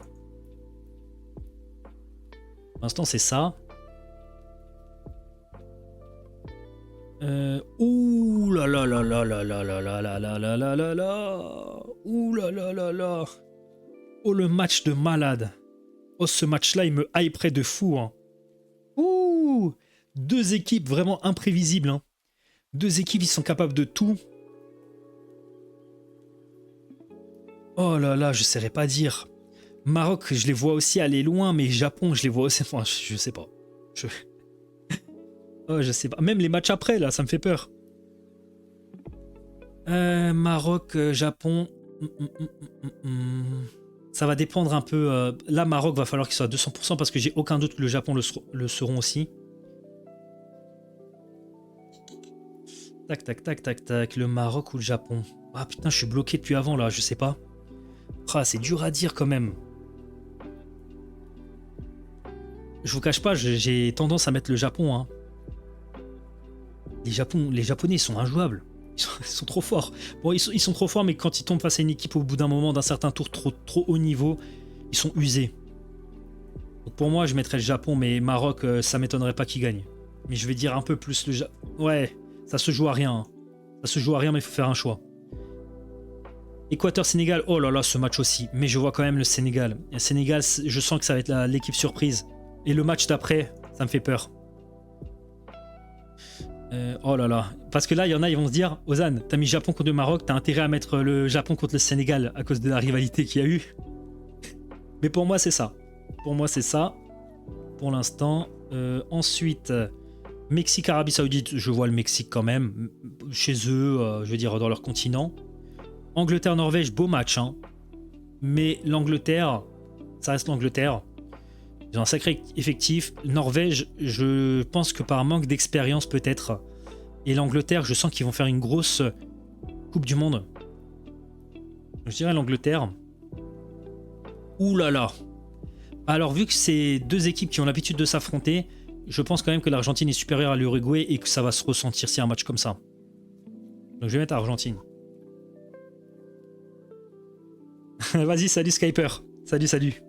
Pour l'instant, c'est ça. Ouh là là là là là là là là là là là là là là. Ouh là là là là. Oh, le match de malade. Oh, ce match-là, il me hyperait de fou, hein. Ouh. Deux équipes vraiment imprévisibles, hein. Deux équipes, ils sont capables de tout. Oh là là, je ne saurais pas dire. Maroc, je les vois aussi aller loin, mais Japon, je les vois aussi... Enfin, je sais pas. Oh, je sais pas. Même les matchs après, là, ça me fait peur. Maroc, Japon... Ça va dépendre un peu... Là, Maroc, va falloir qu'il soit à 200% parce que j'ai aucun doute que le Japon le seront aussi. Tac, tac, tac, tac, tac. Le Maroc ou le Japon. Ah putain, je suis bloqué depuis avant, là, je sais pas. Ah, c'est dur à dire quand même. Je vous cache pas, j'ai tendance à mettre le Japon, hein. Les Japonais, ils sont injouables. Ils sont trop forts. Bon, ils sont trop forts, mais quand ils tombent face à une équipe au bout d'un moment, d'un certain tour trop haut niveau, ils sont usés. Donc pour moi, je mettrais le Japon, mais Maroc, ça m'étonnerait pas qu'il gagne. Mais je vais dire un peu plus le Japon. Ouais, ça se joue à rien, hein. Ça se joue à rien, mais il faut faire un choix. Équateur-Sénégal, oh là là, ce match aussi. Mais je vois quand même le Sénégal. Le Sénégal, je sens que ça va être l'équipe surprise. Et le match d'après, ça me fait peur. Oh là là. Parce que là, il y en a, ils vont se dire, Ozan, t'as mis Japon contre le Maroc, t'as intérêt à mettre le Japon contre le Sénégal à cause de la rivalité qu'il y a eu. Mais pour moi, c'est ça. Pour moi, c'est ça. Pour l'instant. Ensuite, Mexique, Arabie Saoudite, je vois le Mexique quand même. Chez eux, je veux dire, dans leur continent. Angleterre, Norvège, beau match, hein. Mais l'Angleterre, ça reste l'Angleterre. Ils ont un sacré effectif. Norvège, je pense que par manque d'expérience peut-être. Et l'Angleterre, je sens qu'ils vont faire une grosse Coupe du Monde. Je dirais l'Angleterre. Ouh là là. Alors vu que c'est deux équipes qui ont l'habitude de s'affronter, je pense quand même que l'Argentine est supérieure à l'Uruguay et que ça va se ressentir si un match comme ça. Donc je vais mettre Argentine. Vas-y, salut Skyper. Salut.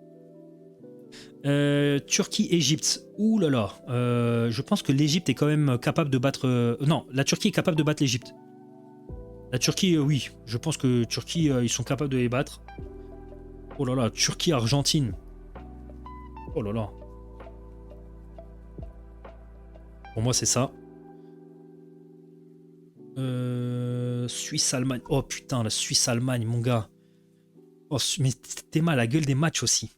Turquie-Égypte. Ouh là là. Je pense que l'Égypte est quand même capable de battre... non, la Turquie est capable de battre l'Égypte. La Turquie, oui. Je pense que Turquie, ils sont capables de les battre. Oh là là, Turquie-Argentine. Oh là là. Pour moi, c'est ça. Suisse-Allemagne. Oh putain, la Suisse-Allemagne, mon gars. Oh, mais t'es mal à la gueule des matchs aussi.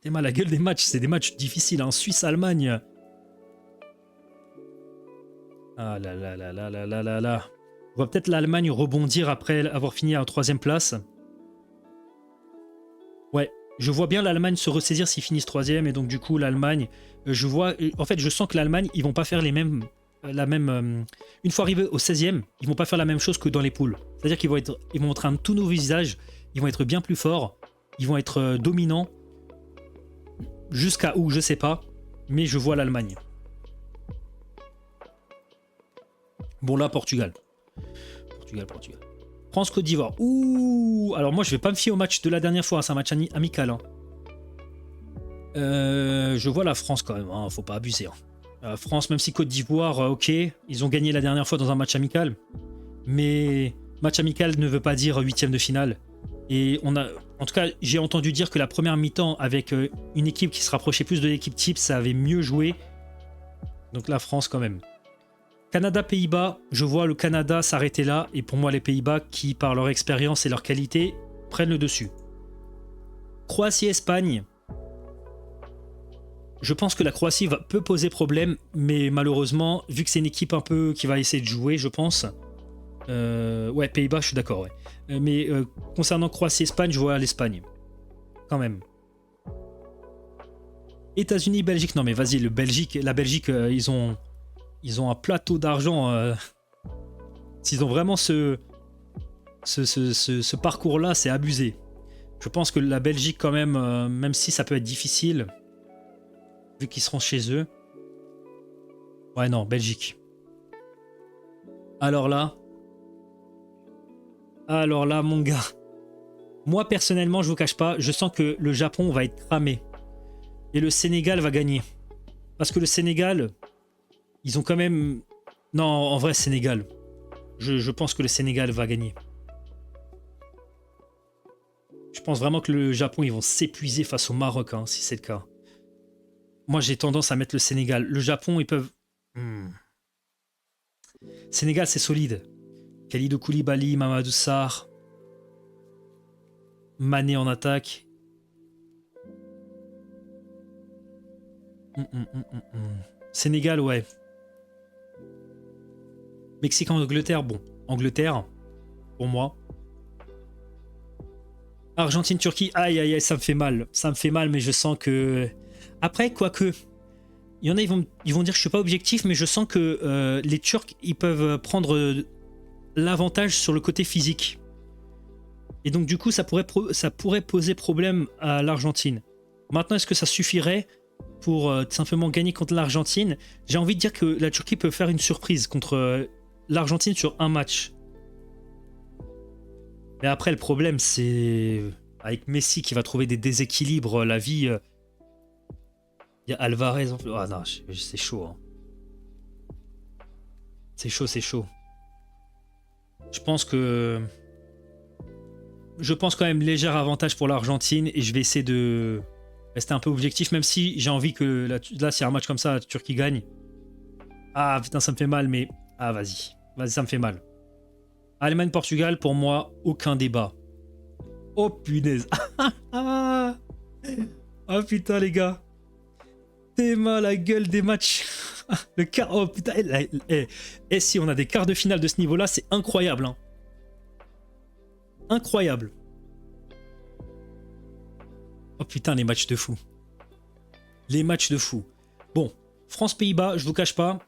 T'es mal à la gueule des matchs. C'est des matchs difficiles, hein. Suisse-Allemagne. Ah là là là là là là là là. On voit peut-être l'Allemagne rebondir après avoir fini à la 3e place. Ouais, je vois bien l'Allemagne se ressaisir s'ils finissent 3e. Et donc du coup, l'Allemagne, je vois... En fait, je sens que l'Allemagne, ils vont pas faire les mêmes... une fois arrivés au 16e, ils vont pas faire la même chose que dans les poules. C'est-à-dire qu'ils vont montrer un tout nouveau visage. Ils vont être bien plus forts. Ils vont être dominants. Jusqu'à où, je sais pas. Mais je vois l'Allemagne. Bon, là, Portugal. Portugal. France-Côte d'Ivoire. Ouh. Alors moi, je vais pas me fier au match de la dernière fois. Hein. C'est un match amical. Hein. Je vois la France quand même. Hein. Faut pas abuser. Hein. France, même si Côte d'Ivoire, ok. Ils ont gagné la dernière fois dans un match amical. Mais match amical ne veut pas dire 8e de finale. Et on a... En tout cas, j'ai entendu dire que la première mi-temps, avec une équipe qui se rapprochait plus de l'équipe type, ça avait mieux joué. Donc la France quand même. Canada-Pays-Bas, je vois le Canada s'arrêter là, et pour moi les Pays-Bas, qui par leur expérience et leur qualité, prennent le dessus. Croatie-Espagne, je pense que la Croatie peut poser problème, mais malheureusement, vu que c'est une équipe un peu qui va essayer de jouer, je pense. Ouais, Pays-Bas, je suis d'accord, ouais. Mais concernant Croatie-Espagne, je vois l'Espagne. Quand même. États-Unis, Belgique, non mais vas-y, la Belgique, ils ont un plateau d'argent. S'ils ont vraiment ce parcours-là, c'est abusé. Je pense que la Belgique, quand même, même si ça peut être difficile, vu qu'ils seront chez eux. Ouais, non, Belgique. Alors là, mon gars, moi personnellement, je vous cache pas, je sens que le Japon va être cramé et le Sénégal va gagner. Parce que le Sénégal, ils ont quand même... Non, en vrai, Sénégal. Je pense que le Sénégal va gagner. Je pense vraiment que le Japon, ils vont s'épuiser face au Maroc, hein, si c'est le cas. Moi, j'ai tendance à mettre le Sénégal. Le Japon, ils peuvent... Sénégal, c'est solide. Kalidou Koulibaly, Mamadou Sarr, Mané en attaque. Sénégal, ouais. Mexique, Angleterre, bon. Angleterre, pour moi. Argentine, Turquie, aïe aïe aïe, ça me fait mal. Ça me fait mal, mais je sens que... Après, quoique... Il y en a, ils vont dire que je suis pas objectif, mais je sens que les Turcs, ils peuvent prendre l'avantage sur le côté physique. Et donc, du coup, ça pourrait poser problème à l'Argentine. Maintenant, est-ce que ça suffirait pour simplement gagner contre l'Argentine? J'ai envie de dire que la Turquie peut faire une surprise contre l'Argentine sur un match. Mais après, le problème, c'est avec Messi qui va trouver des déséquilibres, la vie... Il y a Alvarez en plus. Ah non, c'est chaud. Hein. C'est chaud, c'est chaud. Je pense quand même léger avantage pour l'Argentine et je vais essayer de rester un peu objectif, même si j'ai envie que là, s'il y a un match comme ça, la Turquie gagne. Ah putain, ça me fait mal, mais... Ah vas-y. Vas-y, ça me fait mal. Allemagne-Portugal, pour moi, aucun débat. Oh punaise. Ah putain, les gars. T'es mal la gueule des matchs. Le quart. Oh putain. Et si on a des quarts de finale de ce niveau-là, c'est incroyable. Hein. Incroyable. Oh putain, les matchs de fou. Les matchs de fou. Bon, France-Pays-Bas, je vous cache pas.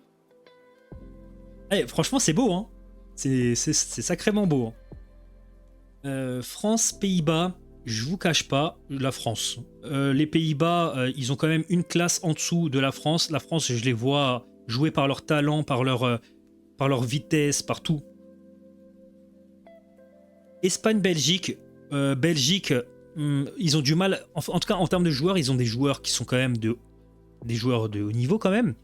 Eh, franchement, c'est beau. Hein. C'est sacrément beau. Hein. France-Pays-Bas. Je vous cache pas, la France. Les Pays-Bas, ils ont quand même une classe en dessous de la France. La France, je les vois jouer par leur talent, par leur vitesse, par tout. Espagne-Belgique. Belgique, ils ont du mal. En tout cas, en termes de joueurs, ils ont des joueurs qui sont quand même des joueurs de haut niveau quand même.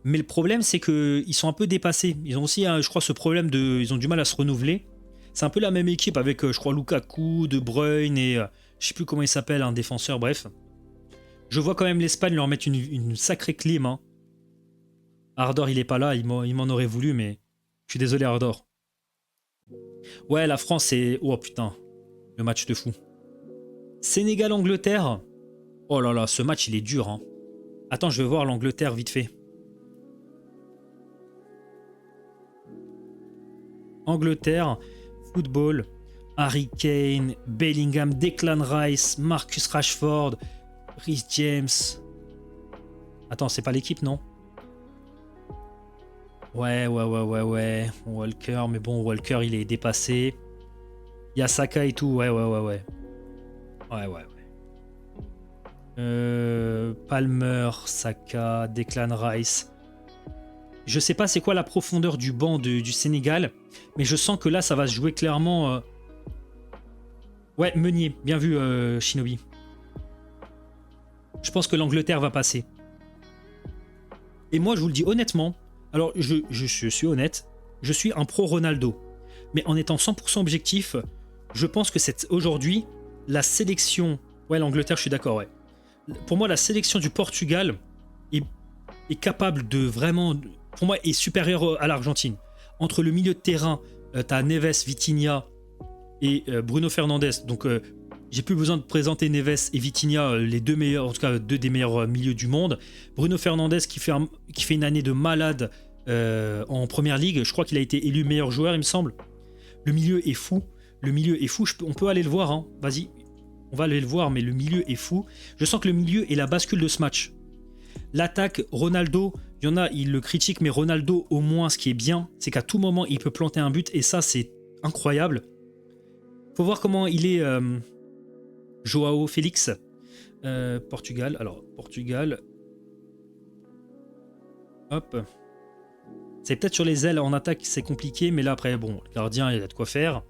Mais le problème, c'est qu'ils sont un peu dépassés. Ils ont aussi, je crois, ce problème de... Ils ont du mal à se renouveler. C'est un peu la même équipe avec, je crois, Lukaku, De Bruyne et je sais plus comment il s'appelle, un défenseur, bref. Je vois quand même l'Espagne leur mettre une sacrée clim. Hein. Ardor, il est pas là, il m'en aurait voulu, mais je suis désolé, Ardor. Ouais, la France, c'est... Oh putain, le match de fou. Sénégal-Angleterre. Oh là là, ce match, il est dur. Hein. Attends, je vais voir l'Angleterre vite fait. Angleterre... Football, Harry Kane, Bellingham, Declan Rice, Marcus Rashford, Reece James. Attends, c'est pas l'équipe, non? Ouais. Walker, mais bon, Walker, il est dépassé. Il y a Saka et tout, ouais. Palmer, Saka, Declan Rice. Je sais pas c'est quoi la profondeur du banc du Sénégal, mais je sens que là, ça va se jouer clairement... Ouais, Meunier, bien vu, Shinobi. Je pense que l'Angleterre va passer. Et moi, je vous le dis honnêtement, alors je suis honnête, je suis un pro Ronaldo. Mais en étant 100% objectif, je pense que aujourd'hui, la sélection... Ouais, l'Angleterre, je suis d'accord, ouais. Pour moi, la sélection du Portugal est capable de vraiment pour moi, est supérieur à l'Argentine. Entre le milieu de terrain, t'as Neves, Vitinha et Bruno Fernandes. Donc, j'ai plus besoin de présenter Neves et Vitinha, les deux meilleurs, en tout cas deux des meilleurs milieux du monde. Bruno Fernandes qui fait une année de malade en première ligue. Je crois qu'il a été élu meilleur joueur, il me semble. Le milieu est fou. Le milieu est fou. On peut aller le voir. Hein. Vas-y, on va aller le voir, mais le milieu est fou. Je sens que le milieu est la bascule de ce match. L'attaque, Ronaldo, il y en a, ils le critiquent, mais Ronaldo, au moins, ce qui est bien, c'est qu'à tout moment, il peut planter un but, et ça, c'est incroyable. Faut voir comment il est Joao Félix. Portugal, alors, Portugal. Hop. C'est peut-être sur les ailes en attaque, c'est compliqué, mais là, après, bon, le gardien, il a de quoi faire.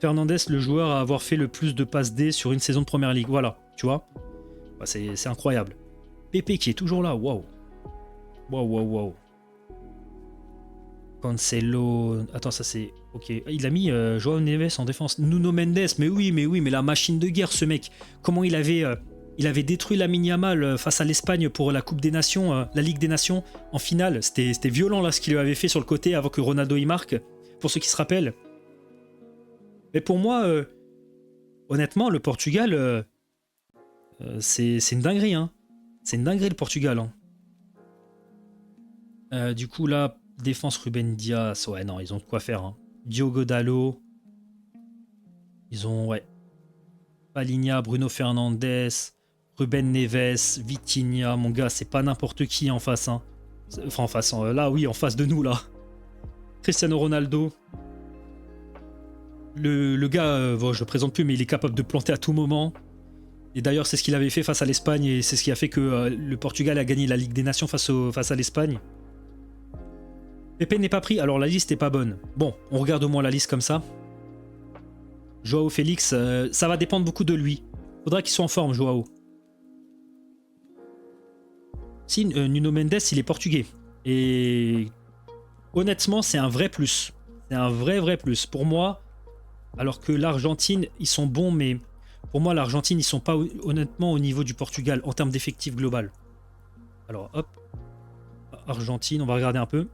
Fernandes, le joueur à avoir fait le plus de passes D sur une saison de Première Ligue. Voilà, tu vois. Bah, c'est incroyable. Pepe qui est toujours là, waouh. Waouh. Cancelo. Attends, ça c'est. Ok. Il a mis Joao Neves en défense. Nuno Mendes, mais oui, mais la machine de guerre, ce mec. Comment il avait détruit Lamine Yamal face à l'Espagne pour la Coupe des Nations, la Ligue des Nations en finale. C'était violent là ce qu'il lui avait fait sur le côté avant que Ronaldo y marque. Pour ceux qui se rappellent. Mais pour moi, honnêtement, le Portugal, c'est une dinguerie, hein. C'est une dinguerie le Portugal. Hein. Du coup, là, défense Ruben Dias. Ouais, non, ils ont de quoi faire. Hein. Diogo Dalot. Ils ont, ouais. Palhinha, Bruno Fernandes, Ruben Neves, Vitinha. Mon gars, c'est pas n'importe qui en face. Hein. Enfin, en face. Là, oui, en face de nous, là. Cristiano Ronaldo. Le gars, bon, je le présente plus, mais il est capable de planter à tout moment. Et d'ailleurs, c'est ce qu'il avait fait face à l'Espagne et c'est ce qui a fait que le Portugal a gagné la Ligue des Nations face à l'Espagne. Pepe n'est pas pris, alors la liste n'est pas bonne. Bon, on regarde au moins la liste comme ça. Joao Félix, ça va dépendre beaucoup de lui. Faudra qu'il soit en forme, Joao. Si, Nuno Mendes, il est portugais. Et honnêtement, c'est un vrai plus. C'est un vrai plus. Pour moi, alors que l'Argentine, ils sont bons, mais... Pour moi, l'Argentine, ils sont pas honnêtement au niveau du Portugal en termes d'effectif global. Alors, hop. Argentine, on va regarder un peu.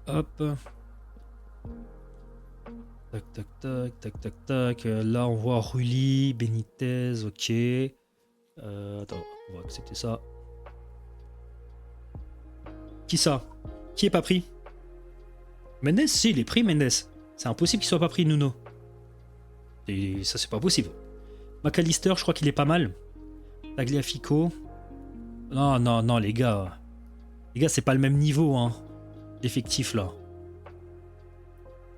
Hop. Tac. Là, on voit Rulli, Benitez, ok. Attends, on va accepter ça. Qui ça? Qui est pas pris? Mendes? Si, il est pris, Mendes. C'est impossible qu'il soit pas pris, Nuno. Et ça, c'est pas possible. McAllister, je crois qu'il est pas mal. Tagliafico. Non, les gars. Les gars, c'est pas le même niveau, hein. L'effectif, là.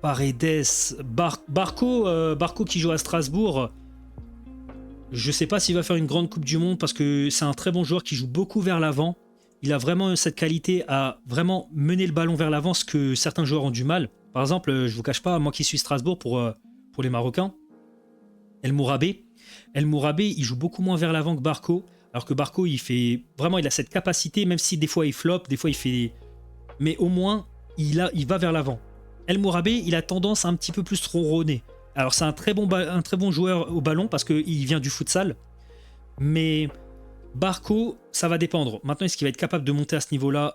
Paredes. Barco qui joue à Strasbourg. Je sais pas s'il va faire une grande Coupe du Monde parce que c'est un très bon joueur qui joue beaucoup vers l'avant. Il a vraiment cette qualité à vraiment mener le ballon vers l'avant, ce que certains joueurs ont du mal. Par exemple, je vous cache pas, moi qui suis Strasbourg pour les Marocains, El Mourabé, il joue beaucoup moins vers l'avant que Barco, alors que Barco, il a cette capacité, même si des fois il floppe, des fois il fait... Mais au moins, il va vers l'avant. El Mourabé, il a tendance à un petit peu plus ronronner. Alors c'est un très bon joueur au ballon parce qu'il vient du futsal, mais Barco, ça va dépendre. Maintenant, est-ce qu'il va être capable de monter à ce niveau-là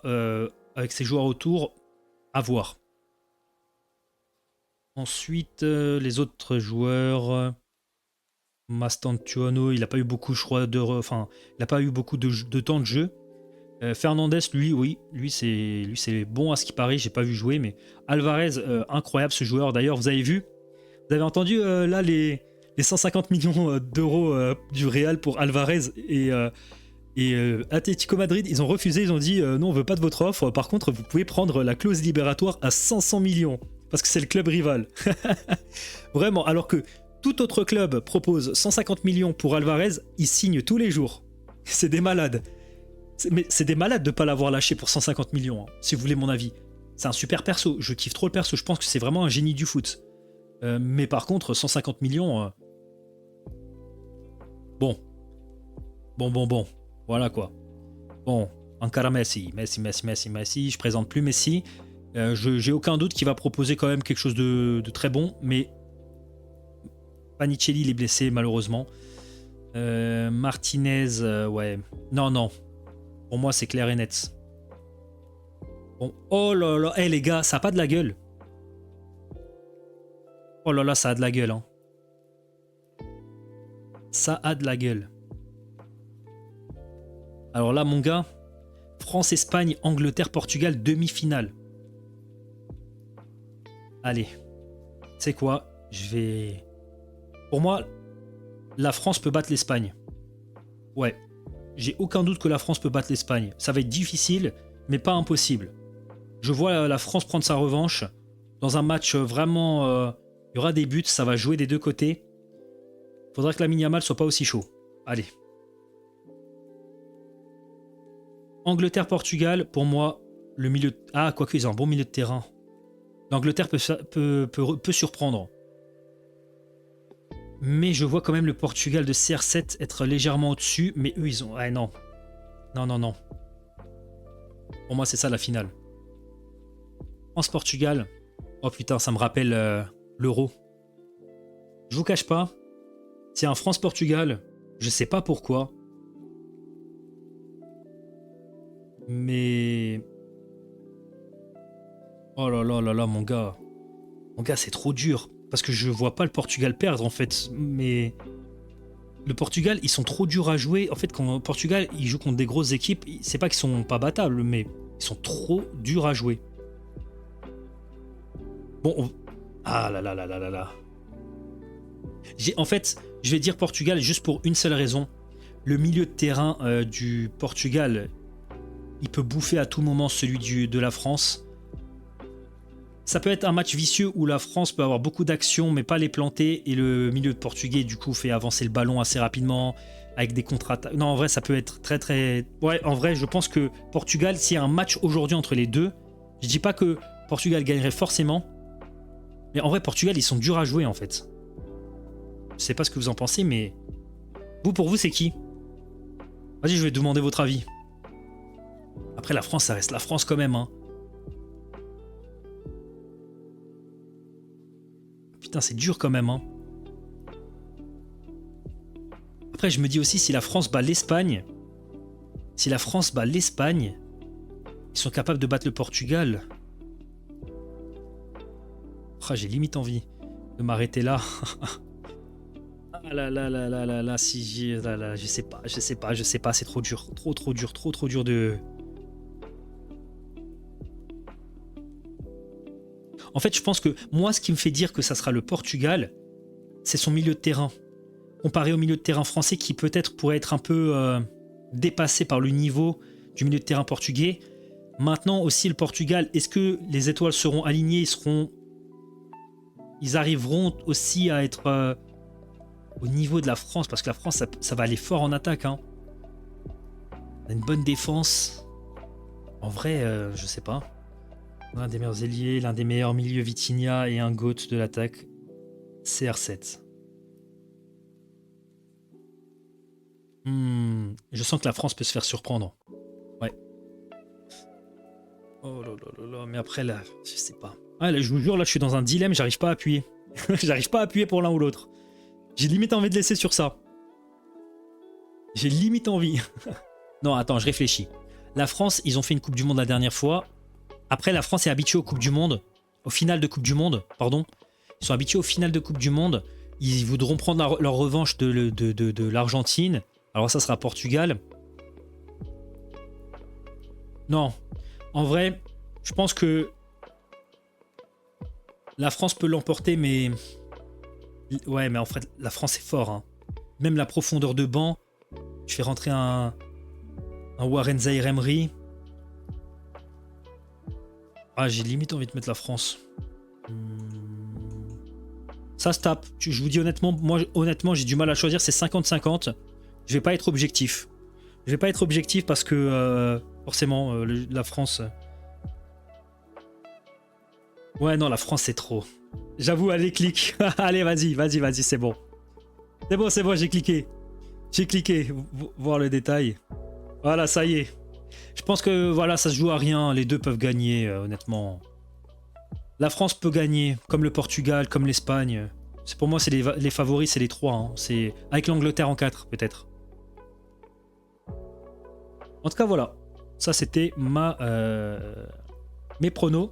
avec ses joueurs autour? À voir. Ensuite, les autres joueurs, Mastantuono, il n'a pas eu beaucoup, je crois, il n'a pas eu beaucoup de temps de jeu. Fernandes, lui c'est bon à ce qui paraît, j'ai pas vu jouer, mais Alvarez, incroyable ce joueur. D'ailleurs, vous avez entendu là les 150 millions d'euros du Real pour Alvarez et Atlético Madrid, ils ont refusé, ils ont dit non, on veut pas de votre offre. Par contre, vous pouvez prendre la clause libératoire à 500 millions. Parce que c'est le club rival. Vraiment, alors que tout autre club propose 150 millions pour Alvarez, il signe tous les jours. C'est des malades. Mais c'est des malades de ne pas l'avoir lâché pour 150 millions, hein, si vous voulez mon avis. C'est un super perso, je kiffe trop le perso, je pense que c'est vraiment un génie du foot. Mais par contre, 150 millions... Bon. Voilà quoi. Bon, Ankara Messi, je présente plus Messi. J'ai aucun doute qu'il va proposer quand même quelque chose de très bon, mais Panicelli il est blessé malheureusement. Martinez, ouais, non, Pour moi, c'est clair et net. Bon, oh là là, les gars, ça a pas de la gueule. Oh là là, ça a de la gueule. Hein. Ça a de la gueule. Alors là, mon gars, France, Espagne, Angleterre, Portugal, demi-finale. Allez, tu sais quoi? Je vais... Pour moi, la France peut battre l'Espagne. Ouais, j'ai aucun doute que la France peut battre l'Espagne. Ça va être difficile, mais pas impossible. Je vois la France prendre sa revanche. Dans un match vraiment... il y aura des buts, ça va jouer des deux côtés. Faudra que Lamine Yamal soit pas aussi chaud. Allez. Angleterre-Portugal, pour moi, le milieu... Ah, quoique, ils ont un bon milieu de terrain. L'Angleterre peut surprendre. Mais je vois quand même le Portugal de CR7 être légèrement au-dessus. Mais eux, ils ont... Ah non. Non, non, non. Pour moi, c'est ça la finale. France-Portugal. Oh putain, ça me rappelle l'Euro. Je vous cache pas. C'est un France-Portugal. Je sais pas pourquoi. Mais... Oh là là là là, mon gars. Mon gars, c'est trop dur. Parce que je vois pas le Portugal perdre, en fait. Mais... Le Portugal, ils sont trop durs à jouer. En fait, quand le Portugal, ils jouent contre des grosses équipes, c'est pas qu'ils sont pas battables, mais ils sont trop durs à jouer. Bon, ah là là là là là là. En fait, je vais dire Portugal juste pour une seule raison. Le milieu de terrain du Portugal, il peut bouffer à tout moment celui de la France. Ça peut être un match vicieux où la France peut avoir beaucoup d'actions mais pas les planter et le milieu de portugais du coup fait avancer le ballon assez rapidement avec des contre-attaques. Non, en vrai, ça peut être très très... Ouais, en vrai, je pense que Portugal, s'il y a un match aujourd'hui entre les deux, je dis pas que Portugal gagnerait forcément, mais en vrai, Portugal, ils sont durs à jouer en fait. Je sais pas ce que vous en pensez, mais... Pour vous, c'est qui? Vas-y, je vais demander votre avis. Après, la France, ça reste la France quand même, hein. Putain, c'est dur quand même, hein. Après, je me dis aussi, si la France bat l'Espagne, ils sont capables de battre le Portugal. Oh, j'ai limite envie de m'arrêter là. Ah là là là là là là, si j'ai... Là, là, je sais pas, c'est trop dur. Trop dur de... En fait, je pense que moi, ce qui me fait dire que ça sera le Portugal, c'est son milieu de terrain. Comparé au milieu de terrain français qui peut-être pourrait être un peu dépassé par le niveau du milieu de terrain portugais. Maintenant aussi, le Portugal, est-ce que les étoiles seront alignées? Ils arriveront aussi à être au niveau de la France? Parce que la France, ça va aller fort en attaque. Hein. On a une bonne défense. En vrai, je sais pas. L'un des meilleurs ailiers, l'un des meilleurs milieux Vitinha et un GOAT de l'attaque, CR7. Je sens que la France peut se faire surprendre. Ouais. Oh là là là là, mais après là, je sais pas. Ah là, je vous jure, là je suis dans un dilemme, j'arrive pas à appuyer. J'arrive pas à appuyer pour l'un ou l'autre. J'ai limite envie de laisser sur ça. J'ai limite envie. Non, attends, je réfléchis. La France, ils ont fait une Coupe du Monde la dernière fois. Après, la France est habituée aux Coupes du Monde, aux finales de Coupe du Monde, pardon. Ils sont habitués aux finales de Coupe du Monde. Ils voudront prendre leur revanche de l'Argentine. Alors ça sera Portugal. Non. En vrai, je pense que la France peut l'emporter, mais... Ouais, mais en fait, la France est fort. Hein. Même la profondeur de banc. Je fais rentrer un Warren Zaïre-Emery. Ah, j'ai limite envie de mettre la France. Ça se tape. Je vous dis honnêtement, moi, honnêtement, j'ai du mal à choisir. C'est 50-50. Je vais pas être objectif. Je vais pas être objectif parce que forcément, la France... Ouais, non, la France, c'est trop. J'avoue, allez, clique. Allez, vas-y, c'est bon. C'est bon, j'ai cliqué. J'ai cliqué. Voir le détail. Voilà, ça y est. Je pense que voilà, ça se joue à rien. Les deux peuvent gagner, honnêtement. La France peut gagner, comme le Portugal, comme l'Espagne. Pour moi, c'est les favoris, c'est les trois. Hein. C'est avec l'Angleterre en 4, peut-être. En tout cas, voilà. Ça, c'était mes pronos.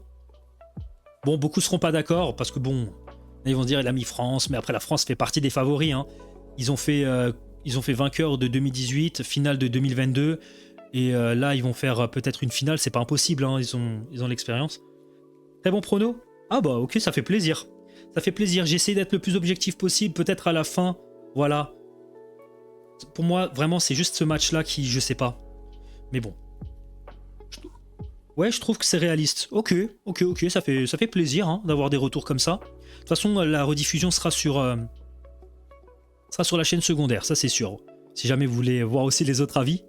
Bon, beaucoup seront pas d'accord parce que bon, ils vont se dire il a mis France, mais après la France fait partie des favoris. Hein. Ils ont fait vainqueur de 2018, finale de 2022, et là ils vont faire peut-être une finale. C'est pas impossible, hein. Ils ont l'expérience. Très bon prono. Ah bah ok, ça fait plaisir. Ça fait plaisir. J'ai essayé d'être le plus objectif possible. Peut-être à la fin, voilà. Pour moi, vraiment, c'est juste ce match-là qui, je sais pas. Mais bon. Ouais, je trouve que c'est réaliste. Ok, ça fait plaisir hein, d'avoir des retours comme ça. De toute façon, la rediffusion sera sur la chaîne secondaire, ça c'est sûr. Si jamais vous voulez voir aussi les autres avis.